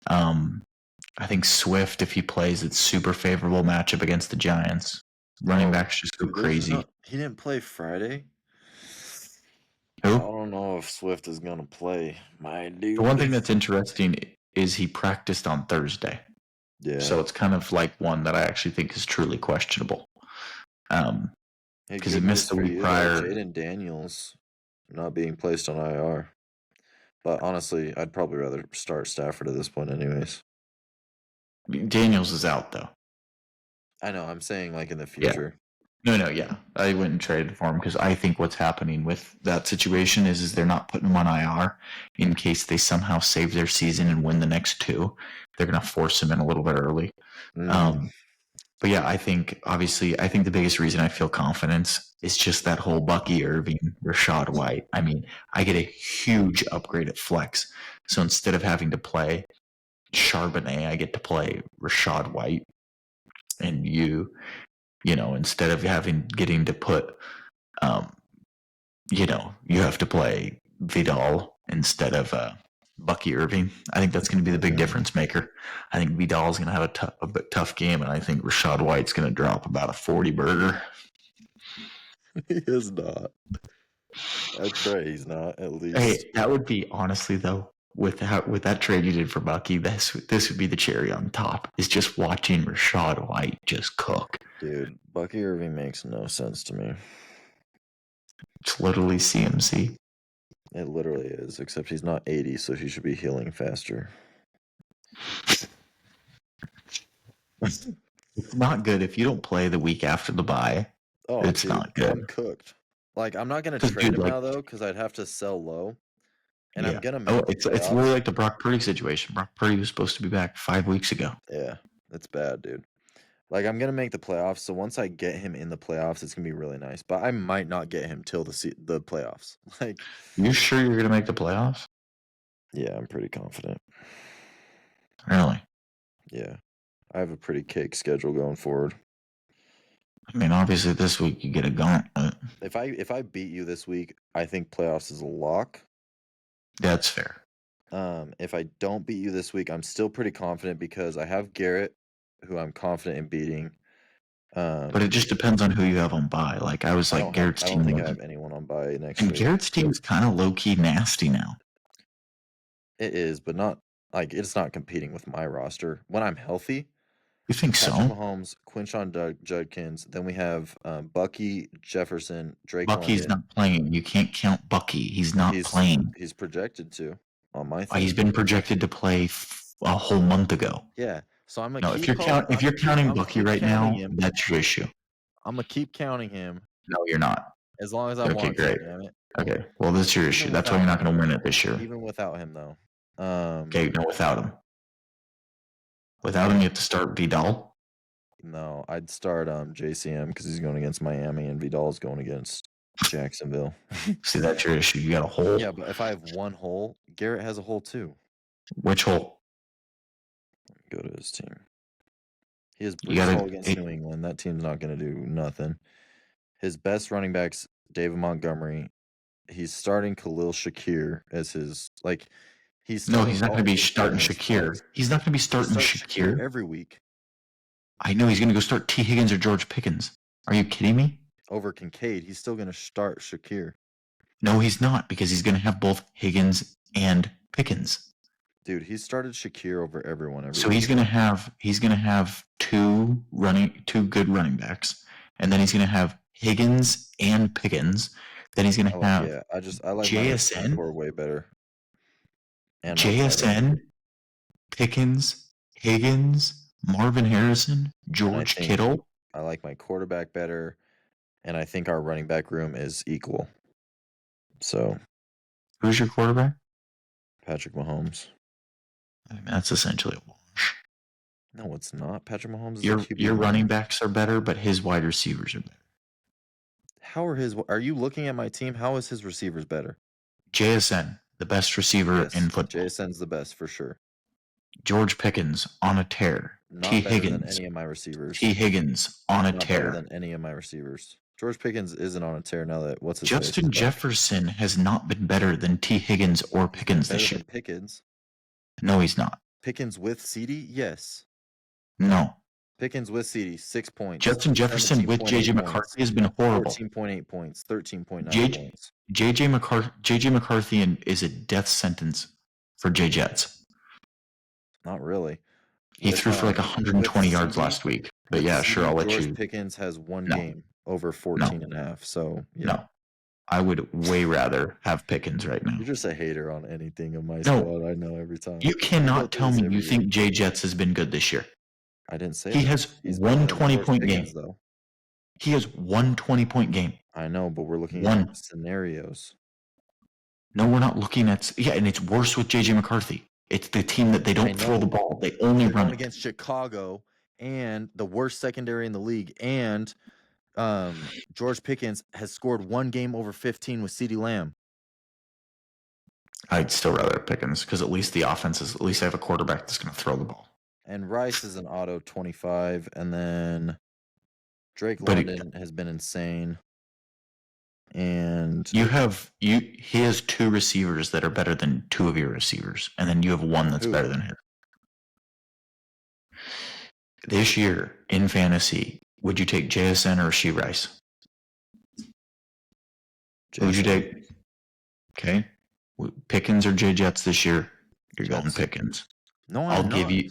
I think Swift, if he plays, it's super favorable matchup against the Giants. Running backs just go crazy. He didn't play Friday. Who? I don't know if Swift is going to play. My dude. The one thing that's interesting is he practiced on Thursday. Yeah. So it's kind of like one that I actually think is truly questionable. Because he missed the week prior. Jaden Daniels not being placed on IR. But honestly, I'd probably rather start Stafford at this point anyways. Daniels is out, though. I know. I'm saying in the future. No, yeah. I went and traded for him because I think what's happening with that situation is they're not putting him on IR in case they somehow save their season and win the next two. They're going to force him in a little bit early. But yeah, I think the biggest reason I feel confidence is just that whole Bucky Irving, Rashad White. I mean, I get a huge upgrade at flex. So instead of having to play Charbonnet, I get to play Rashad White. And you know, instead of getting to put, you know, you have to play Vidal instead of Bucky Irving. I think that's going to be the big difference maker. I think Vidal's going to have a tough game, and I think Rashad White's going to drop about a 40 burger. He is not. I'd pray he's not, at least. Hey, that would be, honestly, though, with that trade you did for Bucky, this would be the cherry on top, is just watching Rashad White just cook. Dude, Bucky Irving makes no sense to me. It's literally CMC. It literally is, except he's not 80, so he should be healing faster. It's not good if you don't play the week after the bye. Oh, it's dude, not good. I'm cooked. Like, I'm not going to trade him now, though, because I'd have to sell low. And I'm going to make it's really like the Brock Purdy situation. Brock Purdy was supposed to be back 5 weeks ago. Yeah, it's bad, dude. Like, I'm going to make the playoffs, so once I get him in the playoffs, it's going to be really nice. But I might not get him till the playoffs. Like, you sure you're going to make the playoffs? Yeah, I'm pretty confident. Really? Yeah. I have a pretty cake schedule going forward. I mean, obviously this week you get a gauntlet. If I beat you this week, I think playoffs is a lock. That's fair. If I don't beat you this week, I'm still pretty confident because I have Garrett, who I'm confident in beating. But it just depends on who you have on bye. Like Garrett's team. I don't think I have anyone on bye next week. And Garrett's team is kind of low key nasty now. It is, but not like it's not competing with my roster when I'm healthy. You think Patrick so? Mahomes, Quinshon Judkins. Then we have Bucky, Jefferson, Drake. Bucky's not playing. You can't count Bucky. He's not playing. He's projected to on my thing. He's been projected to play a whole month ago. Yeah. So I'm gonna if you're counting Bucky right now, that's your issue. I'm gonna keep counting him. No, you're not. As long as I want. Okay, great. Damn it. Okay, well that's your issue. That's why you're not going to win it this year. Even without him, though. Okay, no, without him. Without him, you have to start Vidal. No, I'd start JCM because he's going against Miami and Vidal's going against Jacksonville. See, that's your issue. You got a hole. Yeah, but if I have one hole, Garrett has a hole too. Which hole? Go to his team. He has Brees Hall against New England. That team's not going to do nothing. His best running back's David Montgomery. He's starting Khalil Shakir as his he's not going to be starting Shakir. He's not going to be starting Shakir every week. I know he's going to go start T. Higgins or George Pickens. Are you kidding me? Over Kincaid, he's still going to start Shakir. No, he's not, because he's going to have both Higgins and Pickens. Dude, he started Shakir over everyone. So he's going to have two good running backs, and then he's going to have Higgins and Pickens. Then he's going to have I like JSN way better. And JSN, Pickens, Higgins, Marvin Harrison, George Kittle. I like my quarterback better, and I think our running back room is equal. So, who's your quarterback? Patrick Mahomes. I mean, that's essentially a wash. No, it's not. Patrick Mahomes is your running backs are better, but his wide receivers are better. Are you looking at my team? How is his receivers better? JSN, the best receiver in football. JSN's the best for sure. George Pickens on a tear. Not T. Higgins than any of my receivers. T. Higgins on a tear. Better than any of my receivers. George Pickens isn't on a tear now that Justin Jefferson has not been better than T. Higgins or Pickens this year. Pickens. No, he's not. Pickens with CD? Yes. No. Pickens with CD, 6 points. Justin Jefferson with J.J. McCarthy has been horrible. 14.8 points, 13.9 points. J.J. McCarthy is a death sentence for J-Jets. Not really. He threw for like 120 yards last week. But yeah, sure, I'll let you. George Pickens has one game over 14 and a half. So, yeah. No. I would way rather have Pickens right now. You're just a hater on anything of my squad. I know every time. You cannot tell me you think J-Jets has been good this year. I didn't say he has one 20-point game. Though. He has one 20-point game. I know, but we're looking One. at scenarios. No, we're not looking at. Yeah, and it's worse with J.J. McCarthy. It's the team that they don't throw the ball. They only run going it. against Chicago and the worst secondary in the league. And George Pickens has scored one game over 15 with CeeDee Lamb. I'd still rather Pickens because at least the offense is. At least I have a quarterback that's going to throw the ball. And Rice is an auto 25, and then Drake London has been insane. And he has two receivers that are better than two of your receivers, and then you have one that's better than him. This year in fantasy, would you take JSN or Rasheed Rice? Who would you take? Okay, Pickens or J Jets this year? You're going Pickens. No, I'll give you.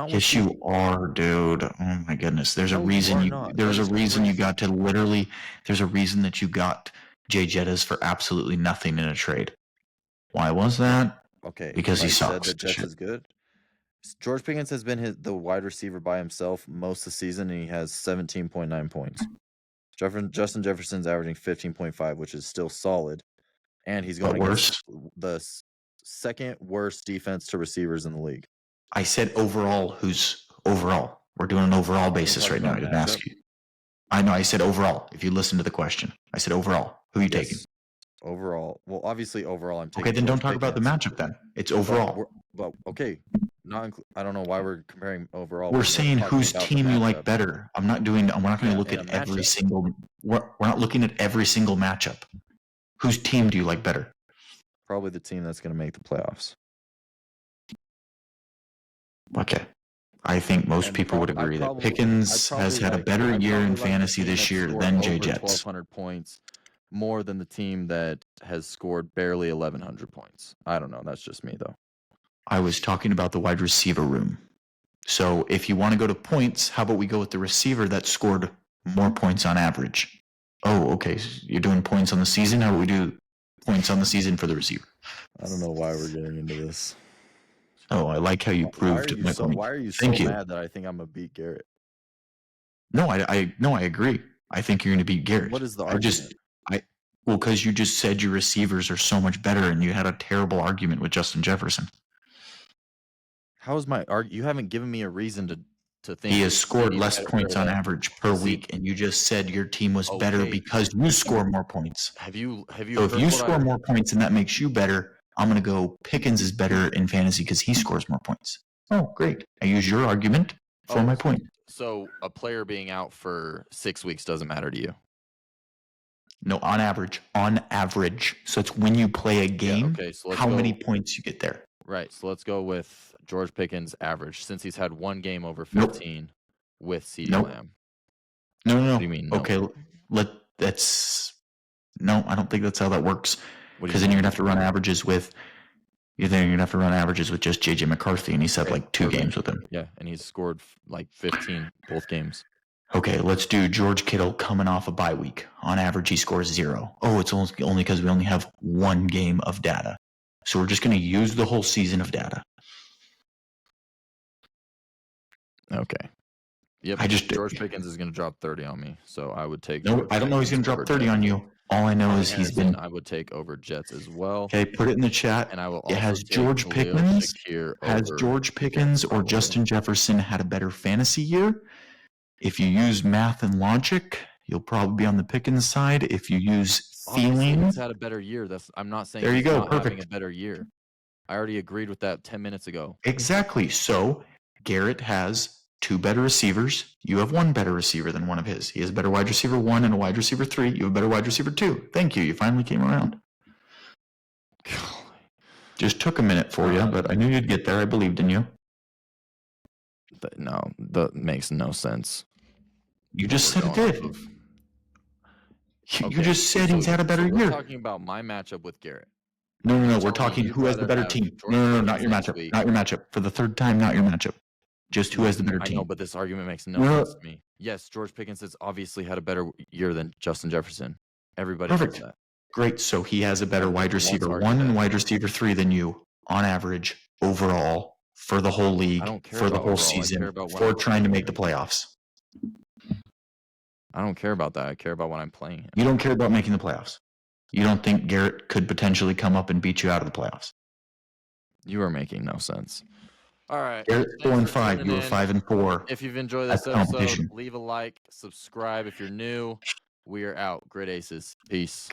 Yes, you are, dude. Oh my goodness. There's a reason you got to literally. There's a reason that you got Jay Jettas for absolutely nothing in a trade. Why was that? Okay, because he sucks. Said that Jets is good. George Pickens has been the wide receiver by himself most of the season, and he has 17.9 points. Justin Jefferson's averaging 15.5, which is still solid, and he's going against the second worst defense to receivers in the league. I said overall. Who's overall? We're doing an overall basis right now. I didn't ask you. I know. I said overall. If you listen to the question, I said overall. Who are you taking? Overall. Well, obviously overall, I'm taking. Okay, then don't talk about the matchup. Then it's overall. But okay, I don't know why we're comparing overall. We're saying whose team you like better. We're not going to look at every single. We're not looking at every single matchup. Whose team do you like better? Probably the team that's going to make the playoffs. Okay. I think most people would agree that Pickens has had a better year in fantasy this year than Jay Jets. 1,200 points more than the team that has scored barely 1,100 points. I don't know. That's just me, though. I was talking about the wide receiver room. So if you want to go to points, how about we go with the receiver that scored more points on average? Oh, okay. So you're doing points on the season? How do we do points on the season for the receiver? I don't know why we're getting into this. Oh, I like how you proved my point. Why are you so mad that I think I'm going to beat Garrett? No, I agree. I think you're going to beat Garrett. What is the argument? Well, because you just said your receivers are so much better, and you had a terrible argument with Justin Jefferson. How is my argument? You haven't given me a reason to think he has scored less points on average per week, and you just said your team was better because you score more points. Have you? So if you score more points and that makes you better, I'm going to go Pickens is better in fantasy because he scores more points. Oh, great! I use your argument for my point. So a player being out for 6 weeks doesn't matter to you? No, on average. So it's when you play a game, how many points you get there. Right. So let's go with George Pickens' average since he's had one game over 15 with CeeDee Lamb. No. What do you mean? Okay, I don't think that's how that works. Because then you're gonna have to run averages with. You're gonna have to run averages with just JJ McCarthy, and he's had like 2 games with him. Yeah, and he's scored like 15 both games. Okay, let's do George Kittle coming off a bye week. On average, he scores 0. Oh, it's only because we only have 1 game of data. So we're just going to use the whole season of data. Okay. Yep. George Pickens is going to drop 30 on me, so I would take. No, I don't know he's going to drop 30 on you. All I know is he's been. I would take over Jets as well. Okay, put it in the chat. And I will. Also has George Pickens? Has George Pickens or Justin Jefferson had a better fantasy year? If you use math and logic, you'll probably be on the Pickens side. If you use feeling, he's had a better year. I'm not saying there you go. Not having a better year. I already agreed with that 10 minutes ago. Exactly. So Garrett has 2 better receivers. You have 1 better receiver than one of his. He has a better wide receiver 1 and a wide receiver 3. You have a better wide receiver 2. Thank you. You finally came around. Just took a minute for you, but I knew you'd get there. I believed in you. No, that makes no sense. You just said it did. You just said he's had a better year. We're talking about my matchup with Garrett. No. We're talking who has the better team. No, not your matchup. Not your matchup. For the 3rd time, not your matchup. Just who has the better team. I know, but this argument makes no sense to me. Yes, George Pickens has obviously had a better year than Justin Jefferson. Everybody knows that. Great. So he has a better wide receiver 1 and wide receiver 3 than you on average overall for the whole league, for the whole season, for trying to make the playoffs. I don't care about that. I care about when I'm playing him. You don't care about making the playoffs. You don't think Garrett could potentially come up and beat you out of the playoffs. You are making no sense. All right. Garrett's Thanks for 4-5. tuning You were in. 5-4. If you've enjoyed That's this episode, competition. leave a like, subscribe if you're new. We are out. Grid Aces. Peace.